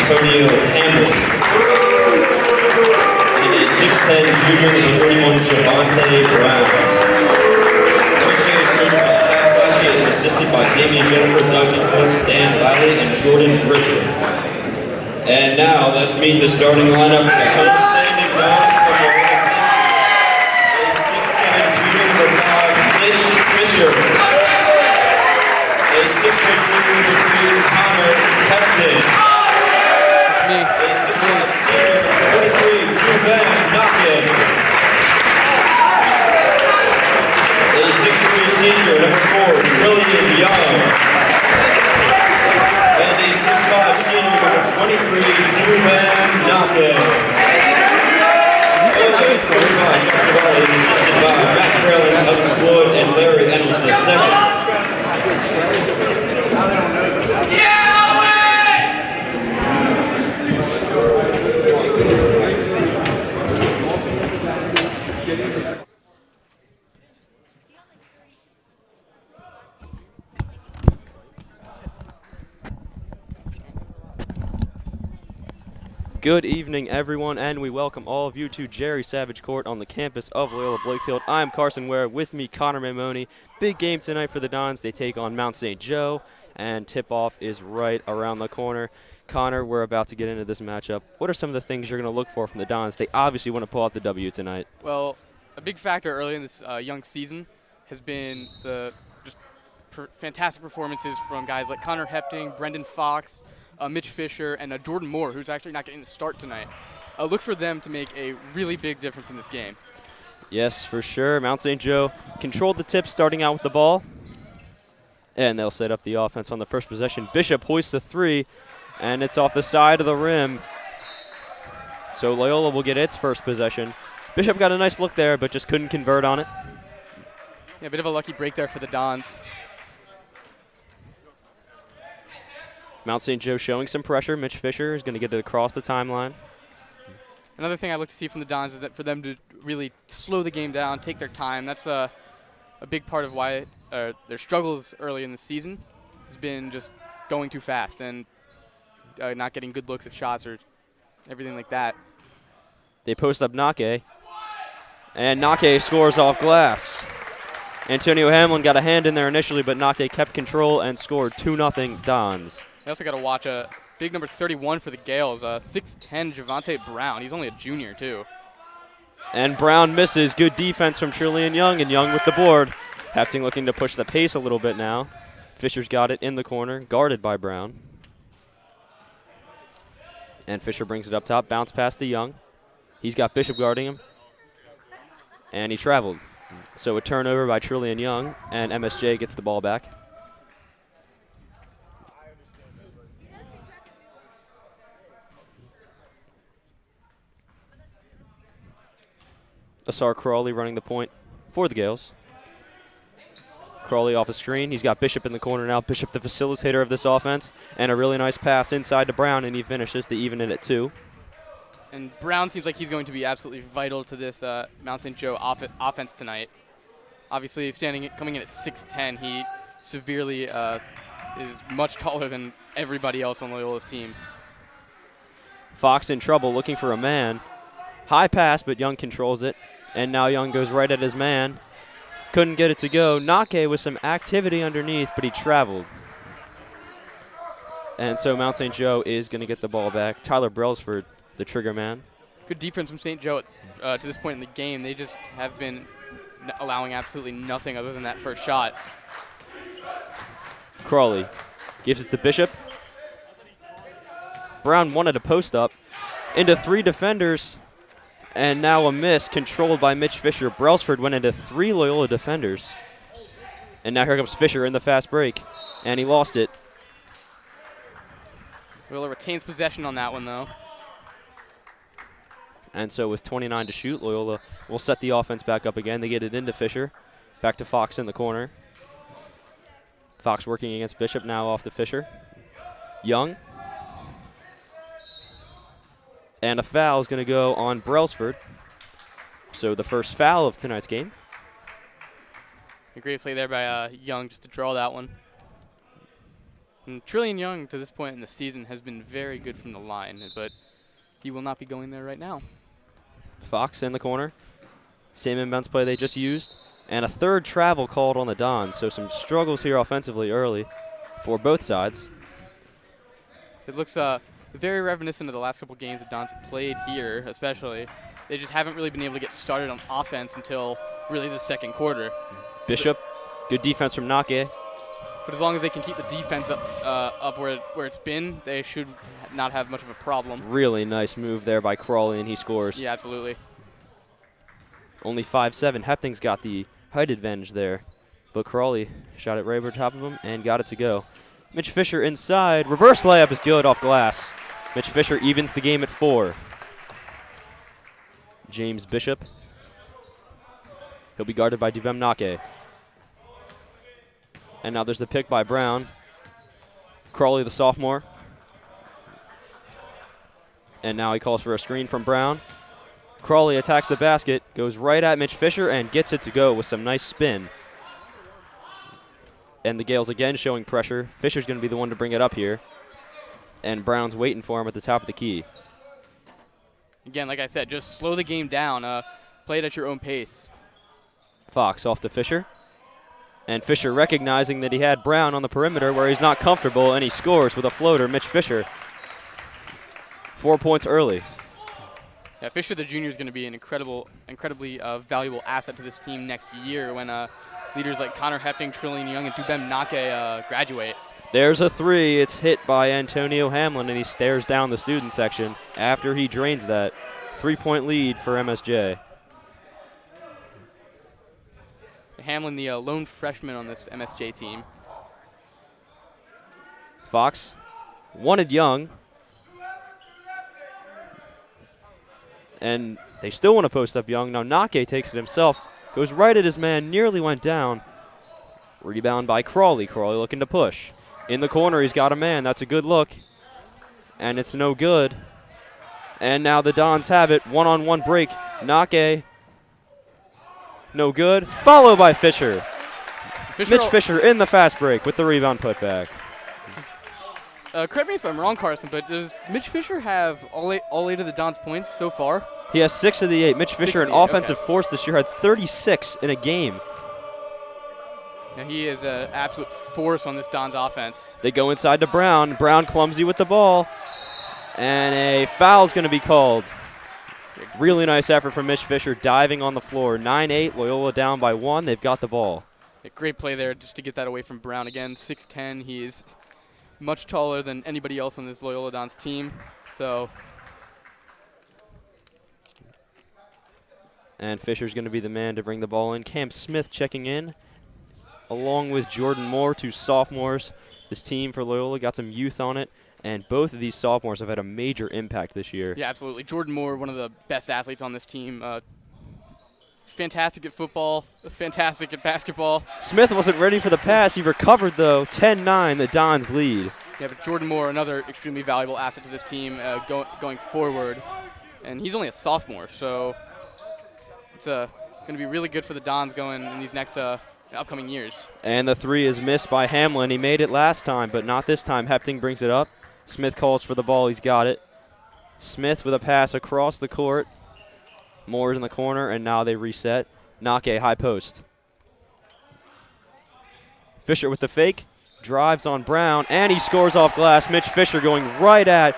Antonio Hamlin. And a 6'10 junior, number 31, Javante Brown. Coaching is coached by Pat Blatchett and assisted by Damian Jennifer, Doug Nicholas, Dan Riley, and Jordan Griffin. And now let's meet the starting lineup for the homestanding Dons from Loyola Blakefield. A 6'7 junior, number 5, Mitch Fisher. A 6'4 junior, number 3, Connor Hepton. Me. A 6'5 senior, number 23, Juvan Knockin. A 6'3 senior, number 4, Trillian Young. And a 6'5 senior, number 23, Juvan Knockin. Offense coached by Justin Riley, assisted by Matt Carolyn, Hubs Wood, and Larry Reynolds II. Good evening, everyone, and we welcome all of you to Jerry Savage Court on the campus of Loyola Blakefield. I'm Carson Ware, with me Connor Mamoni. Big game tonight for the Dons. They take on Mount St. Joe, and tip-off is right around the corner. Connor, we're about to get into this matchup. What are some of the things you're going to look for from the Dons? They obviously want to pull out the W tonight. Well, a big factor early in this young season has been the just fantastic performances from guys like Connor Hepting, Brendan Fox, Mitch Fisher, and Jordan Moore, who's actually not getting the start tonight. Look for them to make a really big difference in this game. Yes, for sure. Mount St. Joe controlled the tip starting out with the ball, and they'll set up the offense on the first possession. Bishop hoists the three, and it's off the side of the rim. So Loyola will get its first possession. Bishop got a nice look there, but just couldn't convert on it. Yeah, a bit of a lucky break there for the Dons. Mount St. Joe showing some pressure. Mitch Fisher is going to get it across the timeline. Another thing I look to see from the Dons is that for them to really slow the game down, take their time. That's a big part of why their struggles early in the season has been just going too fast and not getting good looks at shots or everything like that. They post up Nake, and Nake scores off glass. Antonio Hamlin got a hand in there initially, but Nake kept control and scored 2-0 Dons. You also got to watch a big number 31 for the Gales, 6'10 Javante Brown. He's only a junior, too. And Brown misses. Good defense from Trillian Young, and Young with the board. Hepting looking to push the pace a little bit now. Fisher's got it in the corner, guarded by Brown. And Fisher brings it up top, bounce past the Young. He's got Bishop guarding him. And he traveled. So a turnover by Trillian Young, and MSJ gets the ball back. Asar Crawley running the point for the Gales. Crawley off a screen. He's got Bishop in the corner now. Bishop the facilitator of this offense. And a really nice pass inside to Brown, and he finishes to even it at 2. And Brown seems like he's going to be absolutely vital to this Mount St. Joe offense tonight. Obviously, coming in at 6'10", he severely is much taller than everybody else on Loyola's team. Fox in trouble, looking for a man. High pass, but Young controls it. And now Young goes right at his man. Couldn't get it to go. Nake with some activity underneath, but he traveled. And so Mount St. Joe is going to get the ball back. Tyler Brailsford, the trigger man. Good defense from St. Joe to this point in the game. They just have been allowing absolutely nothing other than that first shot. Crawley gives it to Bishop. Brown wanted a post up into 3 defenders. And now a miss controlled by Mitch Fisher. Brailsford went into 3 Loyola defenders. And now here comes Fisher in the fast break. And he lost it. Loyola retains possession on that one, though. And so with 29 to shoot, Loyola will set the offense back up again. They get it into Fisher. Back to Fox in the corner. Fox working against Bishop, now off to Fisher. Young. And a foul is going to go on Brailsford. So the first foul of tonight's game. A great play there by Young just to draw that one. And Trillion Young, to this point in the season, has been very good from the line, but he will not be going there right now. Fox in the corner. Same inbounds play they just used. And a third travel called on the Dons, so some struggles here offensively early for both sides. So it looks very reminiscent of the last couple games the Dons have played here, especially. They just haven't really been able to get started on offense until really the second quarter. Bishop, good defense from Nake. But as long as they can keep the defense up where it's been, they should not have much of a problem. Really nice move there by Crawley, and he scores. Yeah, absolutely. Only 5'7". Hepting's got the height advantage there. But Crawley shot it right over top of him and got it to go. Mitch Fisher inside. Reverse layup is good off glass. Mitch Fisher evens the game at 4. James Bishop. He'll be guarded by Dubem Nake. And now there's the pick by Brown. Crawley, the sophomore. And now he calls for a screen from Brown. Crawley attacks the basket, goes right at Mitch Fisher, and gets it to go with some nice spin. And the Gales again showing pressure. Fisher's going to be the one to bring it up here. And Brown's waiting for him at the top of the key. Again, like I said, just slow the game down. Play it at your own pace. Fox off to Fisher. And Fisher recognizing that he had Brown on the perimeter where he's not comfortable, and he scores with a floater. Mitch Fisher, 4 points early. Yeah, Fisher the junior is going to be an incredibly valuable asset to this team next year when leaders like Connor Hepting, Trillion Young, and Dubem Nake graduate. There's a 3. It's hit by Antonio Hamlin, and he stares down the student section after he drains that. 3-point lead for MSJ. Hamlin, the lone freshman on this MSJ team. Fox wanted Young. And they still want to post up Young. Now Nake takes it himself. Goes right at his man. Nearly went down. Rebound by Crawley. Crawley looking to push. In the corner, he's got a man. That's a good look. And it's no good. And now the Dons have it. One-on-one break. Nake. No good. Followed by Fisher. Mitch Fisher in the fast break with the rebound putback. Correct me if I'm wrong, Carson, but does Mitch Fisher have all eight of the Dons' points so far? He has 6 of the 8. Mitch Fisher, an offensive force this year, had 36 in a game. Now he is an absolute force on this Dons offense. They go inside to Brown. Brown clumsy with the ball. And a foul's going to be called. Really nice effort from Mitch Fisher diving on the floor. 9-8, Loyola down by 1. They've got the ball. A great play there just to get that away from Brown again. 6'10", he is much taller than anybody else on this Loyola Dons team. So. And Fisher's going to be the man to bring the ball in. Cam Smith checking in, along with Jordan Moore, 2 sophomores. This team for Loyola got some youth on it, and both of these sophomores have had a major impact this year. Yeah, absolutely. Jordan Moore, one of the best athletes on this team. Fantastic at football, fantastic at basketball. Smith wasn't ready for the pass. He recovered, though. 10-9, the Dons lead. Yeah, but Jordan Moore, another extremely valuable asset to this team going forward. And he's only a sophomore, so it's going to be really good for the Dons going in these next upcoming years. And the 3 is missed by Hamlin. He made it last time, but not this time. Hepting brings it up. Smith calls for the ball. He's got it. Smith with a pass across the court. Moore's in the corner, and now they reset. Nake, high post. Fisher with the fake. Drives on Brown, and he scores off glass. Mitch Fisher going right at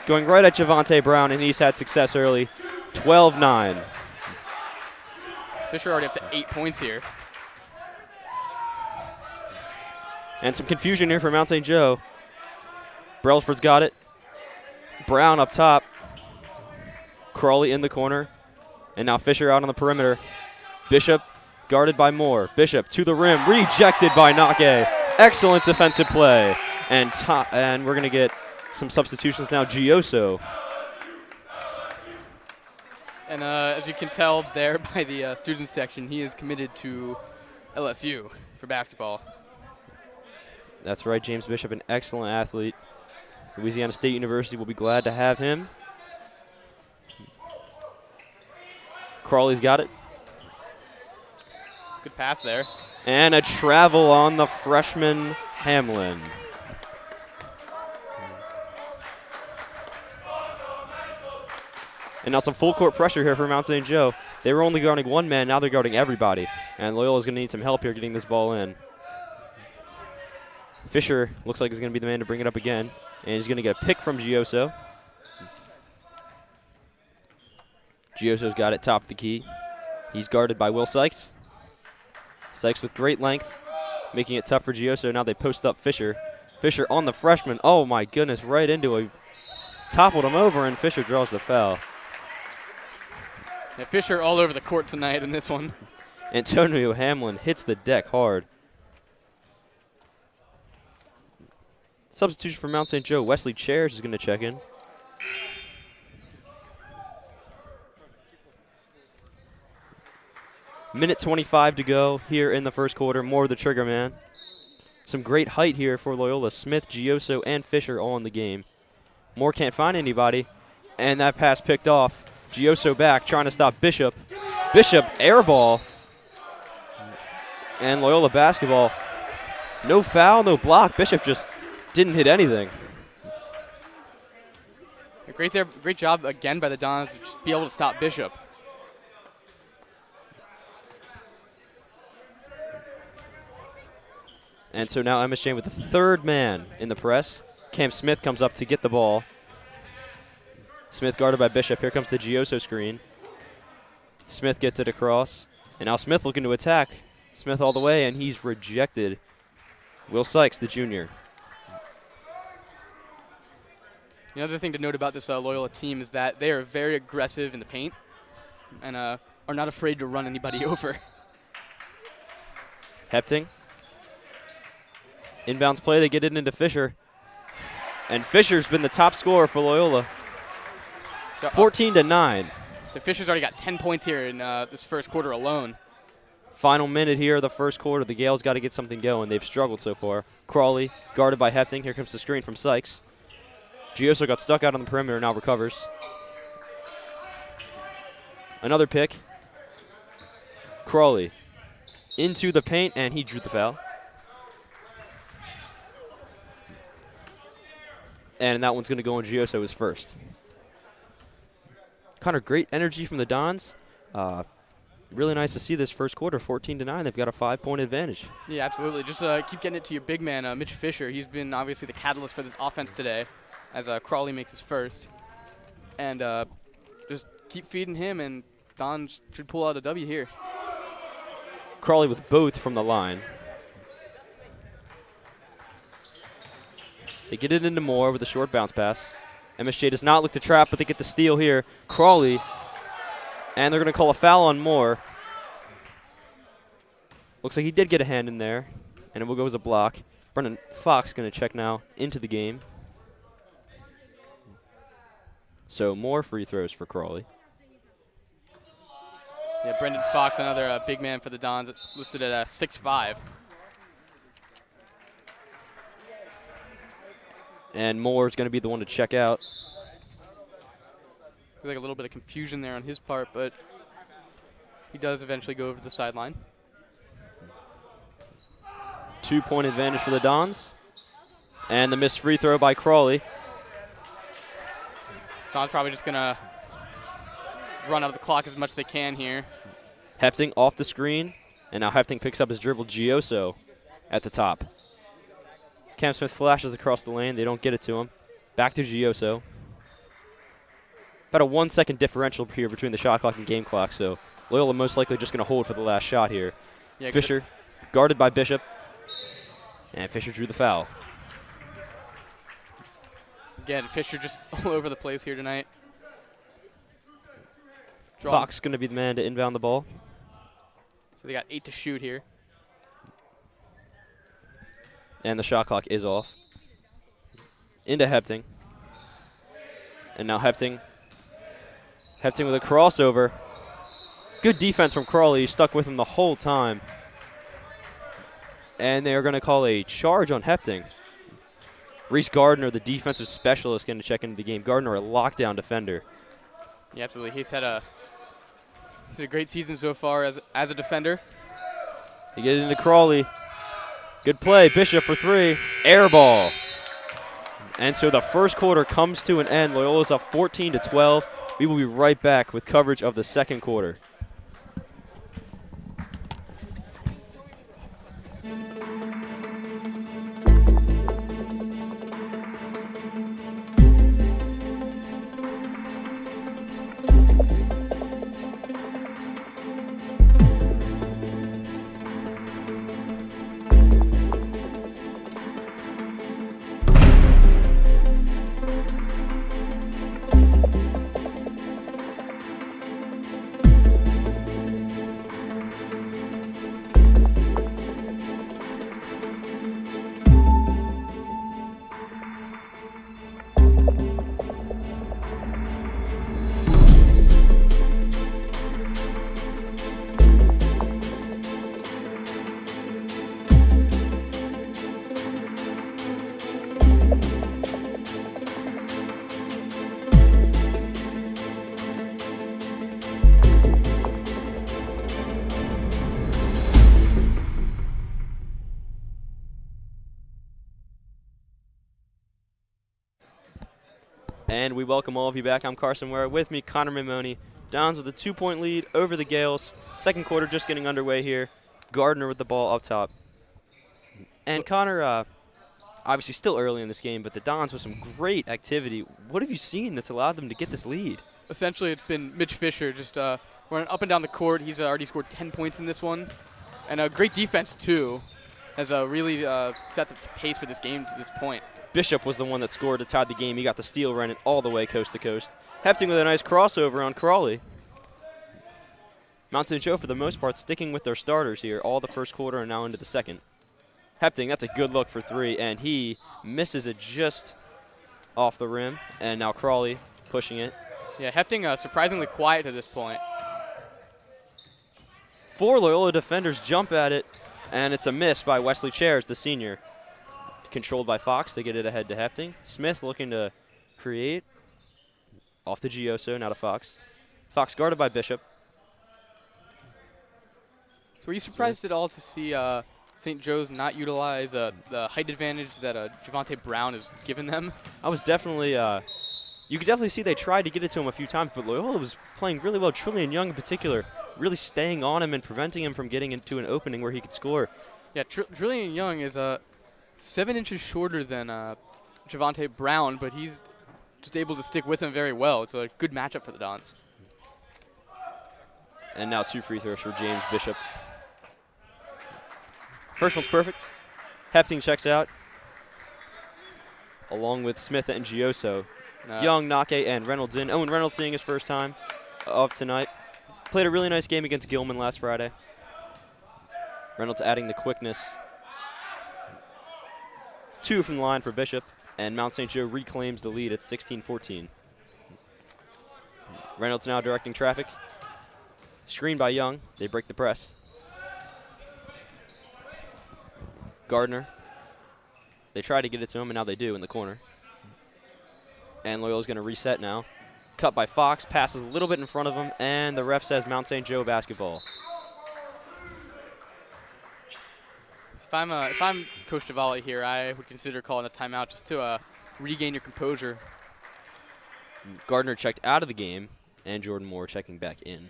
Javante Brown, and he's had success early. 12-9. Fisher already up to 8 points here. And some confusion here for Mount St. Joe. Brailsford's got it. Brown up top. Crawley in the corner. And now Fisher out on the perimeter. Bishop guarded by Moore. Bishop to the rim. Rejected by Nake. Excellent defensive play. And we're going to get some substitutions now. Gioso. And as you can tell there by the student section, he is committed to LSU for basketball. That's right, James Bishop, an excellent athlete. Louisiana State University will be glad to have him. Crawley's got it. Good pass there. And a travel on the freshman Hamlin. And now some full court pressure here for Mount St. Joe. They were only guarding one man, now they're guarding everybody. And Loyola's going to need some help here getting this ball in. Fisher looks like he's going to be the man to bring it up again. And he's going to get a pick from Gioso. Gioso's got it top of the key. He's guarded by Will Sykes. Sykes with great length, making it tough for Gioso. Now they post up Fisher. Fisher on the freshman. Oh, my goodness, right into it. Toppled him over, and Fisher draws the foul. Yeah, Fisher all over the court tonight in this one. Antonio Hamlin hits the deck hard. Substitution for Mount St. Joe. Wesley Chairs is going to check in. Minute 25 to go here in the first quarter. More of the trigger man. Some great height here for Loyola. Smith, Gioso, and Fisher all in the game. Moore can't find anybody. And that pass picked off. Gioso back, trying to stop Bishop. Bishop, air ball. And Loyola basketball. No foul, no block. Bishop just didn't hit anything. Great job again by the Dons to just be able to stop Bishop. And so now Emma Shane with the third man in the press. Cam Smith comes up to get the ball. Smith guarded by Bishop. Here comes the Gioso screen. Smith gets it across. And now Smith looking to attack. Smith all the way, and he's rejected. Will Sykes, the junior. The other thing to note about this Loyola team is that they are very aggressive in the paint and are not afraid to run anybody over. Hepting. Inbounds play, they get it into Fisher. And Fisher's been the top scorer for Loyola. 14-9. So Fisher's already got 10 points here in this first quarter alone. Final minute here of the first quarter. The Gales got to get something going. They've struggled so far. Crawley guarded by Hepting. Here comes the screen from Sykes. Gioso got stuck out on the perimeter, now recovers. Another pick. Crawley into the paint, and he drew the foul. And that one's going to go on Gioso as first. Connor, great energy from the Dons. Really nice to see this first quarter, 14-9. They've got a 5-point advantage. Yeah, absolutely. Just keep getting it to your big man, Mitch Fisher. He's been obviously the catalyst for this offense today as Crawley makes his first. And just keep feeding him, and Don should pull out a W here. Crawley with both from the line. They get it into Moore with a short bounce pass. MSJ does not look to trap, but they get the steal here. Crawley, and they're going to call a foul on Moore. Looks like he did get a hand in there, and it will go as a block. Brendan Fox going to check now into the game. So more free throws for Crawley. Yeah, Brendan Fox, another big man for the Dons, listed at 6'5". And Moore is going to be the one to check out. Looks like a little bit of confusion there on his part, but he does eventually go over to the sideline. 2-point advantage for the Dons. And the missed free throw by Crawley. Dons probably just going to run out of the clock as much as they can here. Hepting off the screen. And now Hepting picks up his dribble. Gioso at the top. Cam Smith flashes across the lane. They don't get it to him. Back to Gioso. About a 1-second differential here between the shot clock and game clock, so Loyola most likely just going to hold for the last shot here. Yeah, Fisher guarded by Bishop. And Fisher drew the foul. Again, Fisher just all over the place here tonight. Fox going to be the man to inbound the ball. So they got 8 to shoot here. And the shot clock is off. Into Hepting. And now Hepting with a crossover. Good defense from Crawley. He stuck with him the whole time. And they are going to call a charge on Hepting. Reese Gardner, the defensive specialist, going to check into the game. Gardner, a lockdown defender. Yeah, absolutely. He's had a great season so far as a defender. They get it into Crawley. Good play. Bishop for 3. Air ball. And so the first quarter comes to an end. Loyola's up 14-12. We will be right back with coverage of the second quarter. And we welcome all of you back. I'm Carson Ware. With me, Connor Mimoni. Dons with a 2-point lead over the Gales. Second quarter just getting underway here. Gardner with the ball up top. And Connor, obviously still early in this game, but the Dons with some great activity. What have you seen that's allowed them to get this lead? Essentially, it's been Mitch Fisher just running up and down the court. He's already scored 10 points in this one. And a great defense, too, has really set the pace for this game to this point. Bishop was the one that scored to tie the game. He got the steal, ran it all the way coast to coast. Hefting with a nice crossover on Crawley. Mount St. Joe, for the most part, sticking with their starters here all the first quarter and now into the second. Hefting, that's a good look for 3, and he misses it just off the rim. And now Crawley pushing it. Yeah, Hefting surprisingly quiet to this point. 4 Loyola defenders jump at it, and it's a miss by Wesley Chairs, the senior. Controlled by Fox. They get it ahead to Hefting. Smith looking to create. Off to Gioso, now to Fox. Fox guarded by Bishop. So were you surprised at all to see St. Joe's not utilize the height advantage that Javante Brown has given them? I was definitely, you could definitely see they tried to get it to him a few times, but Loyola was playing really well. Trillian Young in particular, really staying on him and preventing him from getting into an opening where he could score. Yeah, Trillian Young is 7 inches shorter than Javante Brown, but he's just able to stick with him very well. It's a good matchup for the Dons. And now 2 free throws for James Bishop. First one's perfect. Hefting checks out, along with Smith and Gioso. Young, Nake, and Reynolds in. Owen Reynolds seeing his first time of tonight. Played a really nice game against Gilman last Friday. Reynolds adding the quickness. 2 from the line for Bishop, and Mount St. Joe reclaims the lead at 16-14. Reynolds now directing traffic. Screened by Young. They break the press. Gardner. They try to get it to him, and now they do in the corner. And Loyola's going to reset now. Cut by Fox. Passes a little bit in front of him, and the ref says Mount St. Joe basketball. If I'm Coach Davali here, I would consider calling a timeout just to regain your composure. Gardner checked out of the game, and Jordan Moore checking back in.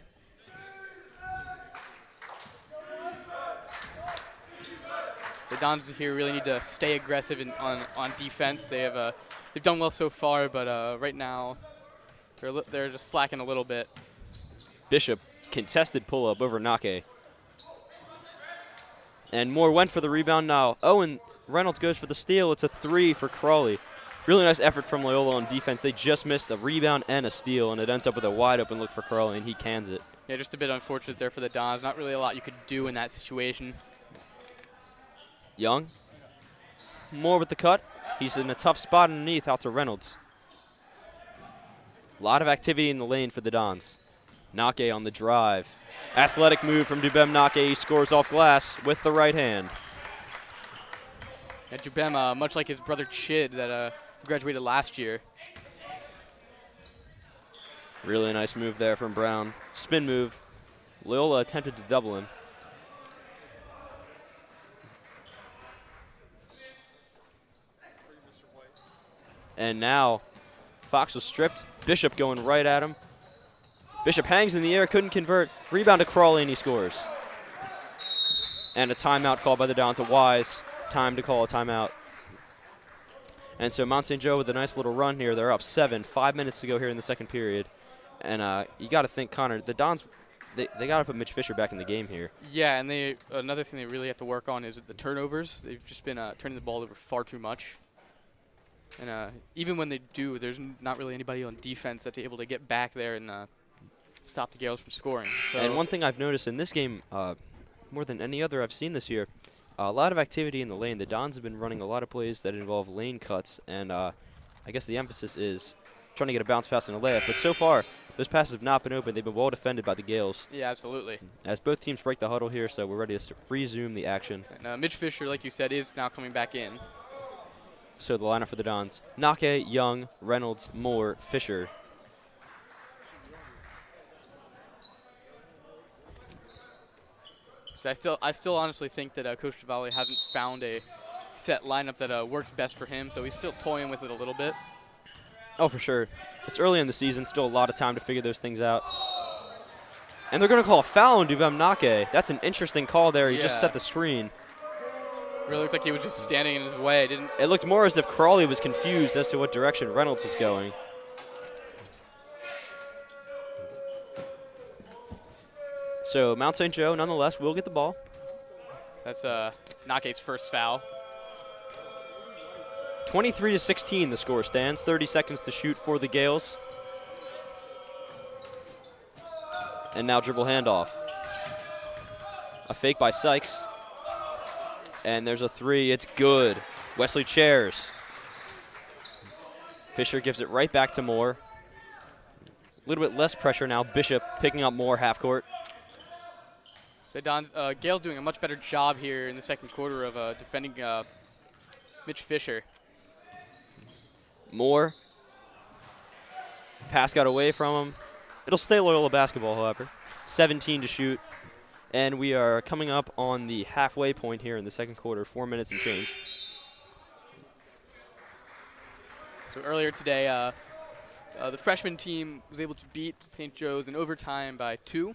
The Dons here really need to stay aggressive on defense. They've done well so far, but right now they're just slacking a little bit. Bishop contested pull-up over Nake. And Moore went for the rebound now. Owen Reynolds goes for the steal. It's a 3 for Crawley. Really nice effort from Loyola on defense. They just missed a rebound and a steal, and it ends up with a wide-open look for Crawley, and he cans it. Yeah, just a bit unfortunate there for the Dons. Not really a lot you could do in that situation. Young. Moore with the cut. He's in a tough spot underneath, out to Reynolds. A lot of activity in the lane for the Dons. Nake on the drive. Athletic move from Dubem Nake. He scores off glass with the right hand. Yeah, Dubem, much like his brother Chid that graduated last year. Really nice move there from Brown. Spin move. Loyola attempted to double him. And now Fox was stripped. Bishop going right at him. Bishop hangs in the air, couldn't convert. Rebound to Crawley, and he scores. And a timeout called by the Dons. A wise time to call a timeout. And so Mount St. Joe with a nice little run here. They're up 7. 5 minutes to go here in the second period. And you got to think, Connor, the Dons, they got to put Mitch Fisher back in the game here. Yeah, and another thing they really have to work on is the turnovers. They've just been turning the ball over far too much. And even when they do, there's not really anybody on defense that's able to get back there and stop the Gales from scoring. So And one thing I've noticed in this game, more than any other I've seen this year, a lot of activity in the lane. The Dons have been running a lot of plays that involve lane cuts, and I guess the emphasis is trying to get a bounce pass and a layup. But so far, those passes have not been open. They've been well defended by the Gales. yeah, absolutely. As both teams break the huddle here, so we're ready to resume the action. And Mitch Fisher, like you said, is now coming back in. So the lineup for the Dons: Nake, Young, Reynolds, Moore, Fisher. So I still honestly think that Coach Javale hasn't found a set lineup that works best for him, so he's still toying with it a little bit. Oh, for sure. It's early in the season, still a lot of time to figure those things out. And they're going to call a foul on Duvam Nake. That's an interesting call there. He just Yeah. set the screen. Really looked like he was just standing in his way. It looked more as if Crawley was confused as to what direction Reynolds was going. So Mount St. Joe, nonetheless, will get the ball. That's Nake's first foul. 23-16 the score stands. 30 seconds to shoot for the Gales. And now dribble handoff. A fake by Sykes. And there's a three. It's good. Wesley Chairs. Fisher gives it right back to Moore. A little bit less pressure now. Bishop picking up Moore half court. So Gale's doing a much better job here in the second quarter of defending Mitch Fisher. Moore. Pass got away from him. It'll stay Loyola basketball, however. 17 to shoot. And we are coming up on the halfway point here in the second quarter. 4 minutes and change. So earlier today, the freshman team was able to beat St. Joe's in overtime by 2.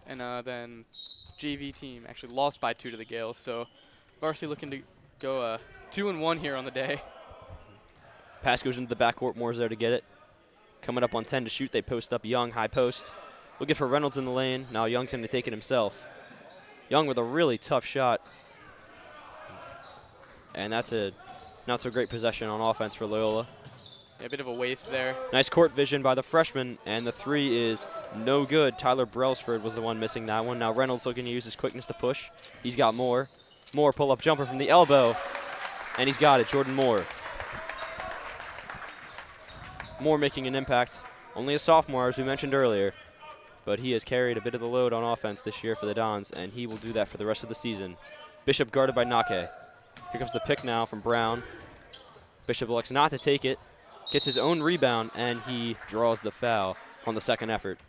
And then JV team actually lost by 2 to the Gales. So Varsity looking to go 2-1 here on the day. Pass goes into the backcourt. Moore's there to get it. Coming up on 10 to shoot. They post up Young, high post. Looking for Reynolds in the lane. Now Young's going to take it himself. Young with a really tough shot. And that's a not so great possession on offense for Loyola. Yeah, a bit of a waste there. Nice court vision by the freshman, and the three is no good. Tyler Brailsford was the one missing that one. Now Reynolds looking to use his quickness to push. He's got Moore. Moore pull-up jumper from the elbow, and he's got it. Jordan Moore. Moore making an impact. Only a sophomore, as we mentioned earlier, but he has carried a bit of the load on offense this year for the Dons, and he will do that for the rest of the season. Bishop guarded by Nake. Here comes the pick now from Brown. Bishop elects not to take it. Gets his own rebound, and he draws the foul on the second effort.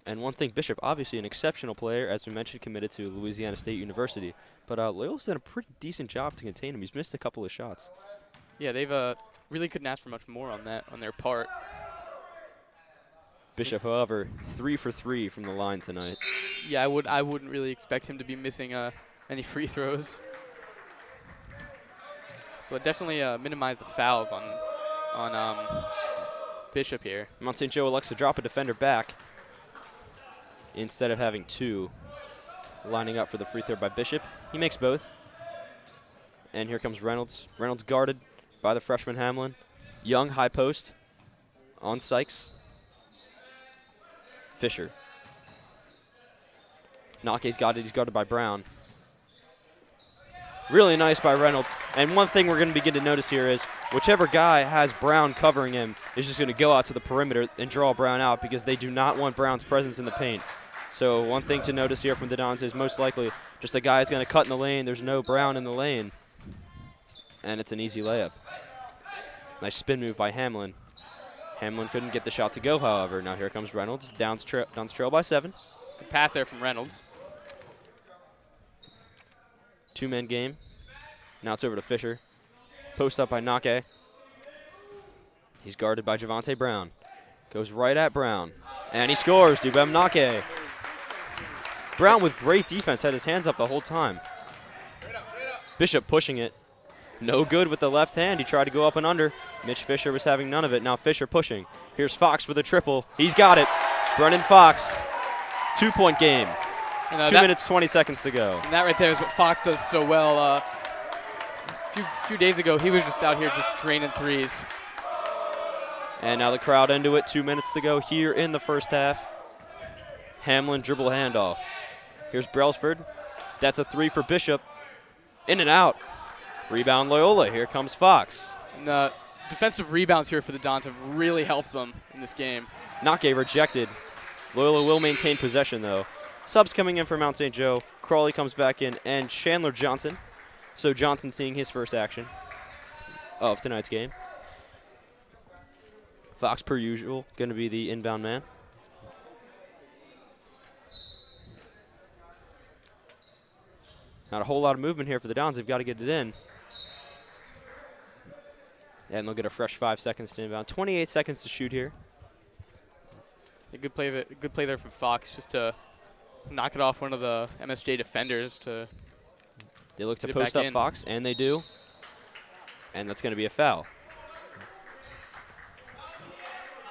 And one thing, Bishop, obviously an exceptional player, as we mentioned, committed to Louisiana State University. But Loyola's done a pretty decent job to contain him. He's missed a couple of shots. Yeah, they've really couldn't ask for much more on their part. Bishop, however, 3 for 3 from the line tonight. Yeah, I wouldn't really expect him to be missing any free throws. So definitely minimize the fouls on Bishop here. Mount St. Joe elects to drop a defender back instead of having 2 lining up for the free throw by Bishop. He makes both. And here comes Reynolds. Reynolds guarded by the freshman Hamlin. Young, high post on Sykes. Fisher. Nake's got it. He's guarded by Brown. Really nice by Reynolds. And one thing we're going to begin to notice here is whichever guy has Brown covering him is just going to go out to the perimeter and draw Brown out because they do not want Brown's presence in the paint. So one thing to notice here from the Dons is most likely just a guy is going to cut in the lane. There's no Brown in the lane. And it's an easy layup. Nice spin move by Hamlin. Hamlin couldn't get the shot to go, however. Now here comes Reynolds. Dons trail by 7. Good pass there from Reynolds. 2-man game. Now it's over to Fisher. Post up by Nake. He's guarded by Javante Brown. Goes right at Brown. And he scores. Dubem Nake. Brown with great defense, had his hands up the whole time. Bishop pushing it. No good with the left hand. He tried to go up and under. Mitch Fisher was having none of it. Now Fisher pushing. Here's Fox with a triple. He's got it. Brennan Fox. 2-point game. 2 minutes, 20 seconds to go. And that right there is what Fox does so well. A few days ago, he was just out here just draining threes. And now the crowd into it. 2 minutes to go here in the first half. Hamlin dribble handoff. Here's Brailsford. That's a three for Bishop. In and out. Rebound Loyola. Here comes Fox. And the defensive rebounds here for the Dons have really helped them in this game. Nake rejected. Loyola will maintain possession, though. Subs coming in for Mount St. Joe. Crawley comes back in, and Chandler Johnson. So Johnson seeing his first action of tonight's game. Fox, per usual, going to be the inbound man. Not a whole lot of movement here for the Dons. They've got to get it in. And they'll get a fresh 5 seconds to inbound. 28 seconds to shoot here. A good play there from Fox, just to knock it off one of the MSJ defenders. They look to post up Fox, and they do. And that's going to be a foul.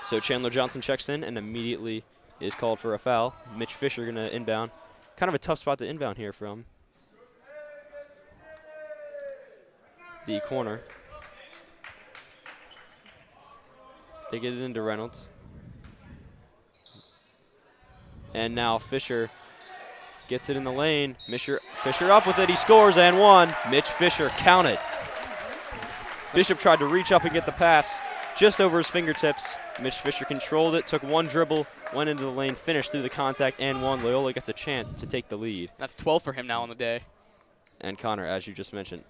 So Chandler Johnson checks in and immediately is called for a foul. Mitch Fisher going to inbound. Kind of a tough spot to inbound here from the corner. They get it into Reynolds. And now Fisher gets it in the lane. Fisher up with it. He scores and one. Mitch Fisher counted. Bishop tried to reach up and get the pass just over his fingertips. Mitch Fisher controlled it, took one dribble, went into the lane, finished through the contact, and won. Loyola gets a chance to take the lead. That's 12 for him now on the day. And Connor, as you just mentioned,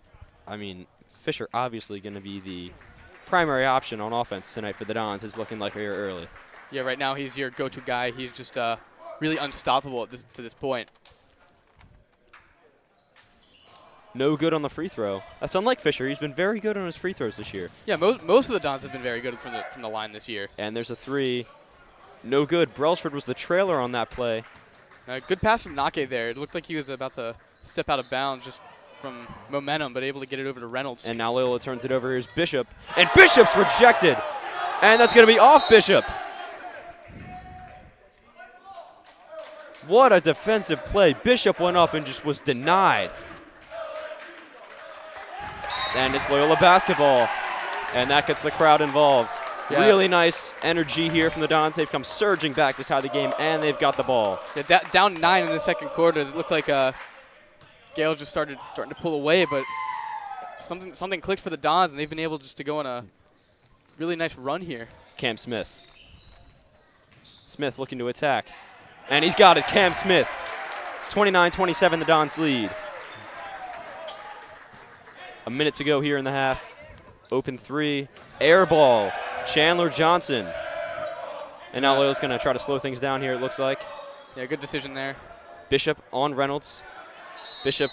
I mean, Fisher obviously going to be the primary option on offense tonight for the Dons. It's looking like here early. Yeah, right now he's your go-to guy. He's just really unstoppable to this point. No good on the free throw. That's unlike Fisher. He's been very good on his free throws this year. Yeah, most of the Dons have been very good from the line this year. And there's a three. No good. Brailsford was the trailer on that play. Good pass from Nake there. It looked like he was about to step out of bounds just from momentum, but able to get it over to Reynolds. And now Loyola turns it over. Here's Bishop. And Bishop's rejected. And that's going to be off Bishop. What a defensive play. Bishop went up and just was denied. And it's Loyola basketball. And that gets the crowd involved. Yeah. Really nice energy here from the Dons. They've come surging back to tie the game, and they've got the ball. Yeah, down 9 in the second quarter. It looked like Gale just starting to pull away, but something clicked for the Dons, and they've been able just to go on a really nice run here. Cam Smith. Smith looking to attack. And he's got it, Cam Smith. 29-27, the Dons lead. A minute to go here in the half. Open three. Air ball. Chandler Johnson. And now Loyola's going to try to slow things down here, it looks like. Yeah, good decision there. Bishop on Reynolds. Bishop.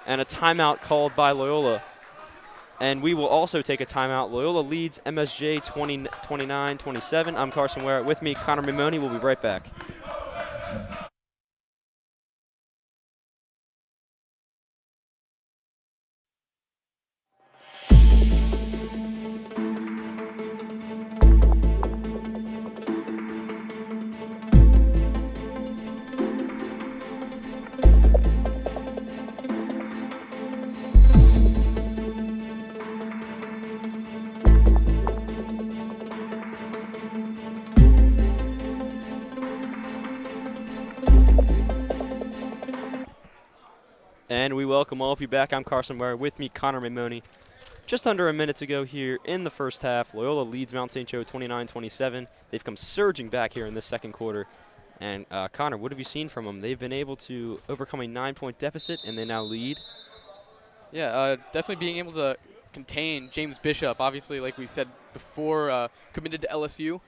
And a timeout called by Loyola. And we will also take a timeout. Loyola leads MSJ 29-27. I'm Carson Ware. With me, Connor Mimoni. We'll be right back. And we welcome all of you back. I'm Carson Ware. With me, Connor Mimoni. Just under a minute to go here in the first half. Loyola leads Mount St. Joe 29-27. They've come surging back here in this second quarter. And Connor, what have you seen from them? They've been able to overcome a 9-point deficit, and they now lead. Yeah, definitely being able to contain James Bishop. Obviously, like we said before, committed to LSU.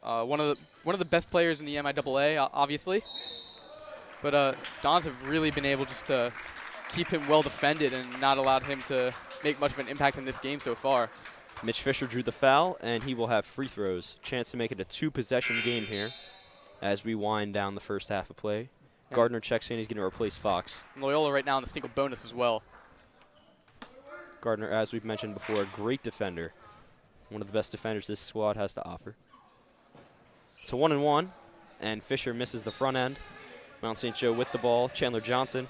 One of the best players in the MIAA, obviously. But Dons have really been able just to keep him well defended and not allowed him to make much of an impact in this game so far. Mitch Fisher drew the foul, and he will have free throws. Chance to make it a 2-possession game here as we wind down the first half of play. Yeah. Gardner checks in. He's going to replace Fox. And Loyola right now in the single bonus as well. Gardner, as we've mentioned before, a great defender. One of the best defenders this squad has to offer. It's a 1-and-1, and Fisher misses the front end. Mount St. Joe with the ball. Chandler Johnson.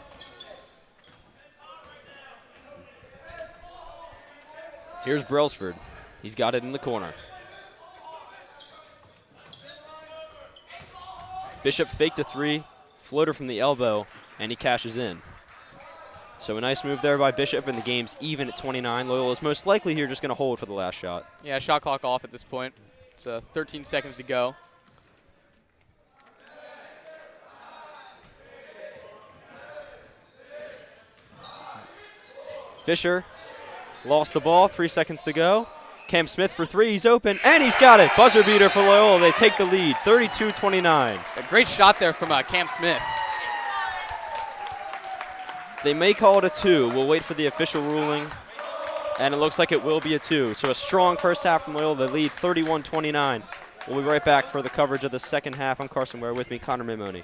Here's Brailsford. He's got it in the corner. Bishop faked a 3, floater from the elbow, and he cashes in. So a nice move there by Bishop, and the game's even at 29. Loyola's most likely here just going to hold for the last shot. Yeah, shot clock off at this point. It's 13 seconds to go. Fisher lost the ball, 3 seconds to go. Cam Smith for 3, he's open, and he's got it. Buzzer beater for Loyola. They take the lead, 32-29. A great shot there from Cam Smith. They may call it a 2. We'll wait for the official ruling, and it looks like it will be a 2. So a strong first half from Loyola. They lead 31-29. We'll be right back for the coverage of the second half. I'm Carson Ware, with me, Connor Mamoni.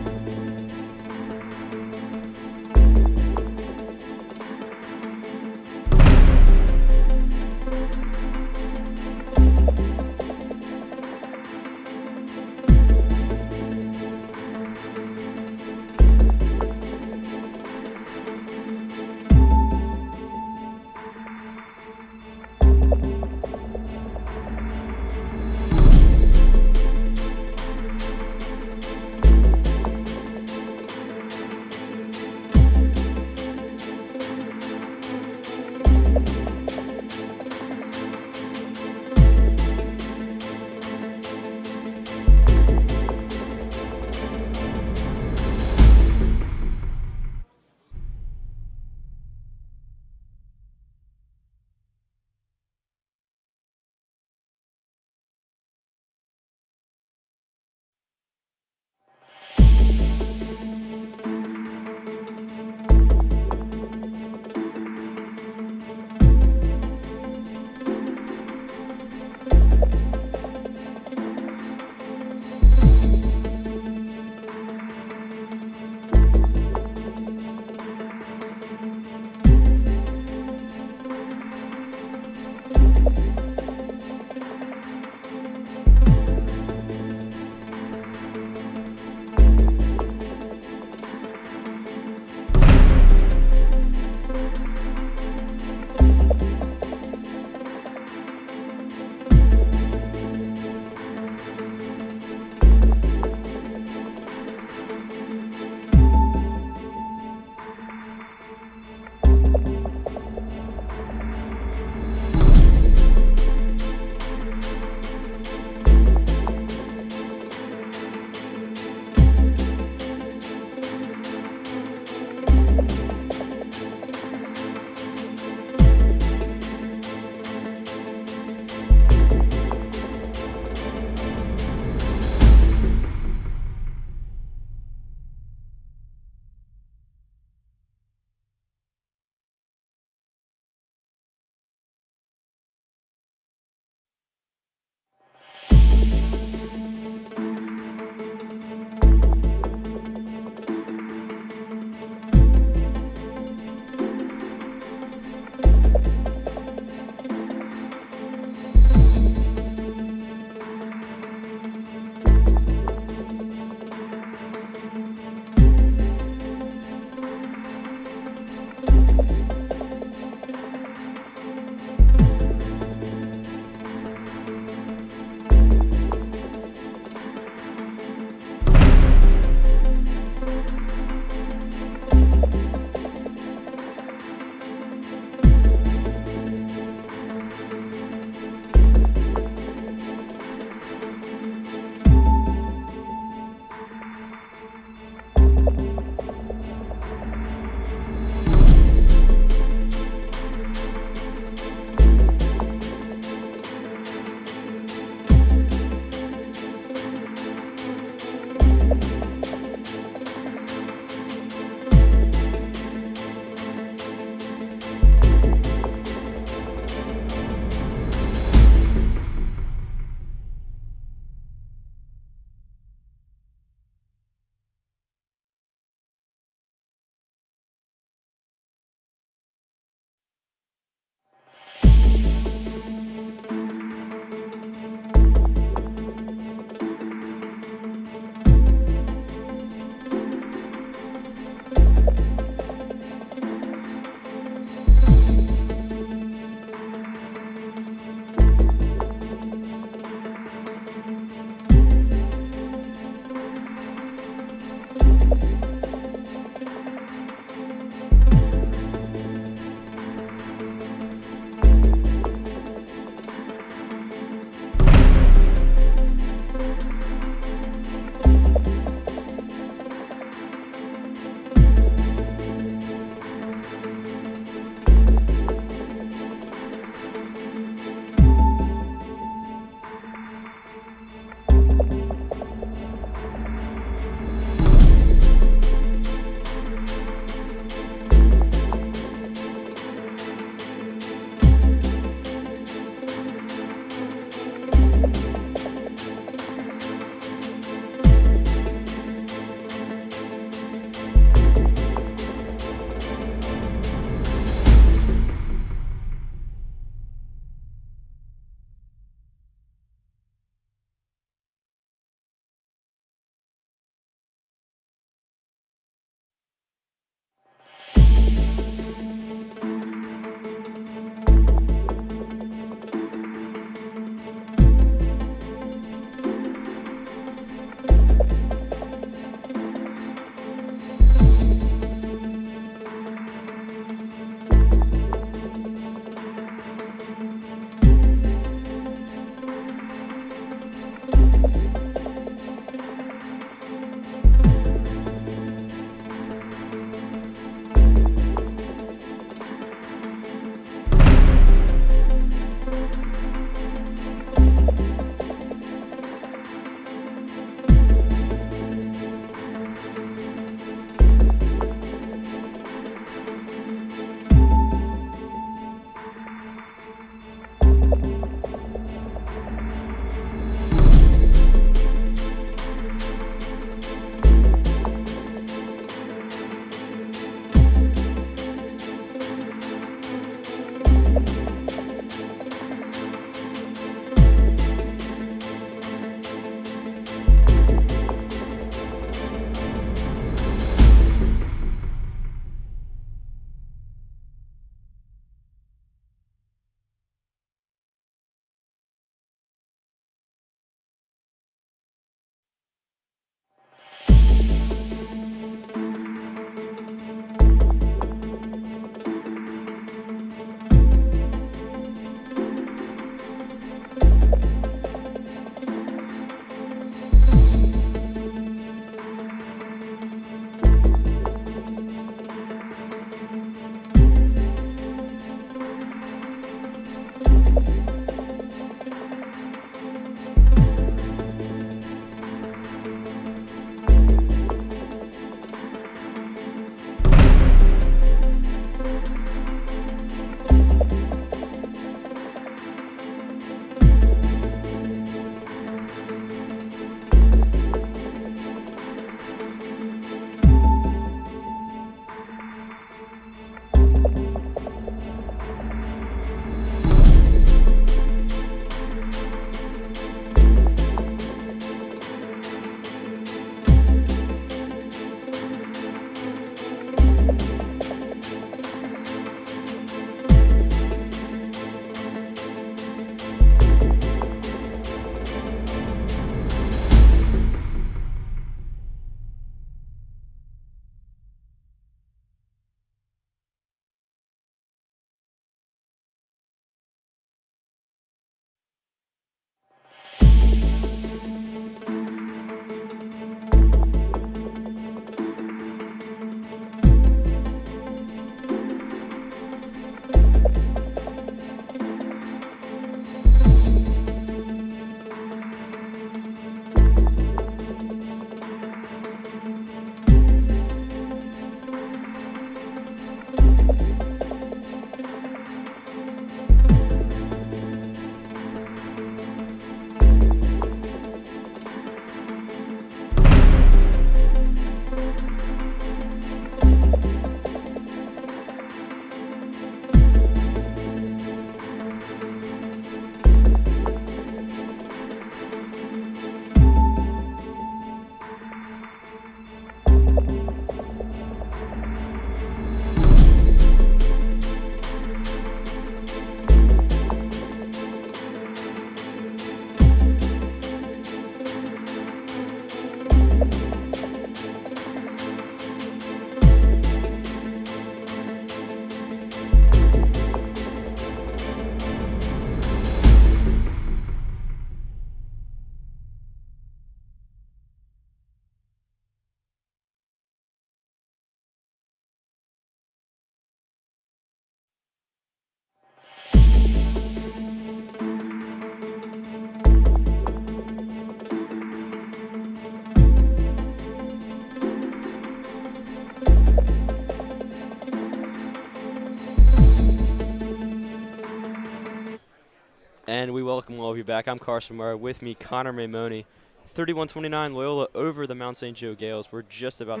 all of you back. I'm Carson Murray. With me, Connor Maimoni. 31-29 Loyola over the Mount St. Joe Gales. We're just about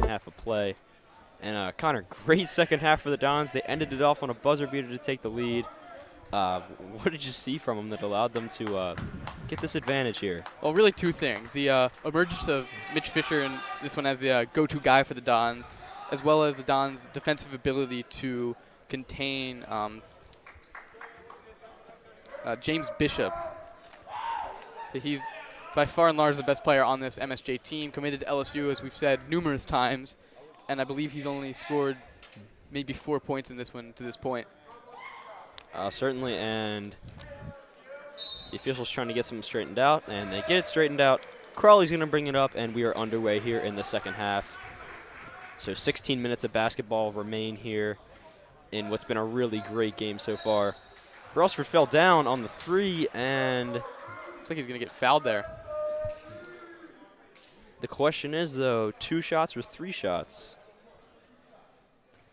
half a play. And Connor, great second half for the Dons. They ended it off on a buzzer beater to take the lead. What did you see from them that allowed them to get this advantage here? Well, really two things. The emergence of Mitch Fisher in this one as the go-to guy for the Dons, as well as the Dons' defensive ability to contain James Bishop. So he's by far and large the best player on this MSJ team, committed to LSU, as we've said numerous times, and I believe he's only scored maybe 4 points in this one to this point. Certainly, and the officials trying to get something straightened out, and they get it straightened out. Crawley's going to bring it up, and we are underway here in the second half. So 16 minutes of basketball remain here in what's been a really great game so far. Brailsford fell down on the three, and looks like he's going to get fouled there. The question is, though, 2 shots or 3 shots?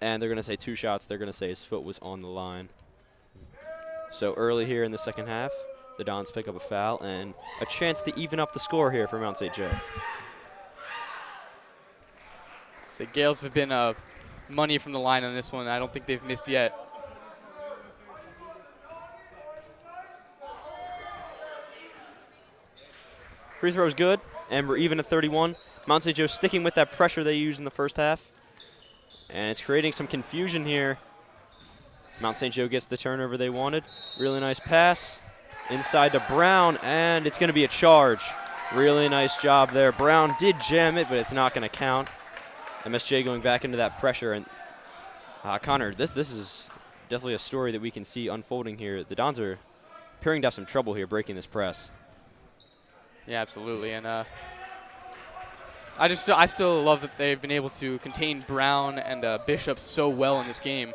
And they're going to say 2 shots. They're going to say his foot was on the line. So early here in the second half, the Dons pick up a foul and a chance to even up the score here for Mount St. Joe. So Gales have been money from the line on this one. I don't think they've missed yet. Free throw is good, and we're even at 31. Mount St. Joe sticking with that pressure they used in the first half. And it's creating some confusion here. Mount St. Joe gets the turnover they wanted. Really nice pass inside to Brown, and it's going to be a charge. Really nice job there. Brown did jam it, but it's not going to count. MSJ going back into that pressure. And Connor, this is definitely a story that we can see unfolding here. The Dons are appearing to have some trouble here breaking this press. Yeah, absolutely. And I still love that they've been able to contain Brown and Bishop so well in this game.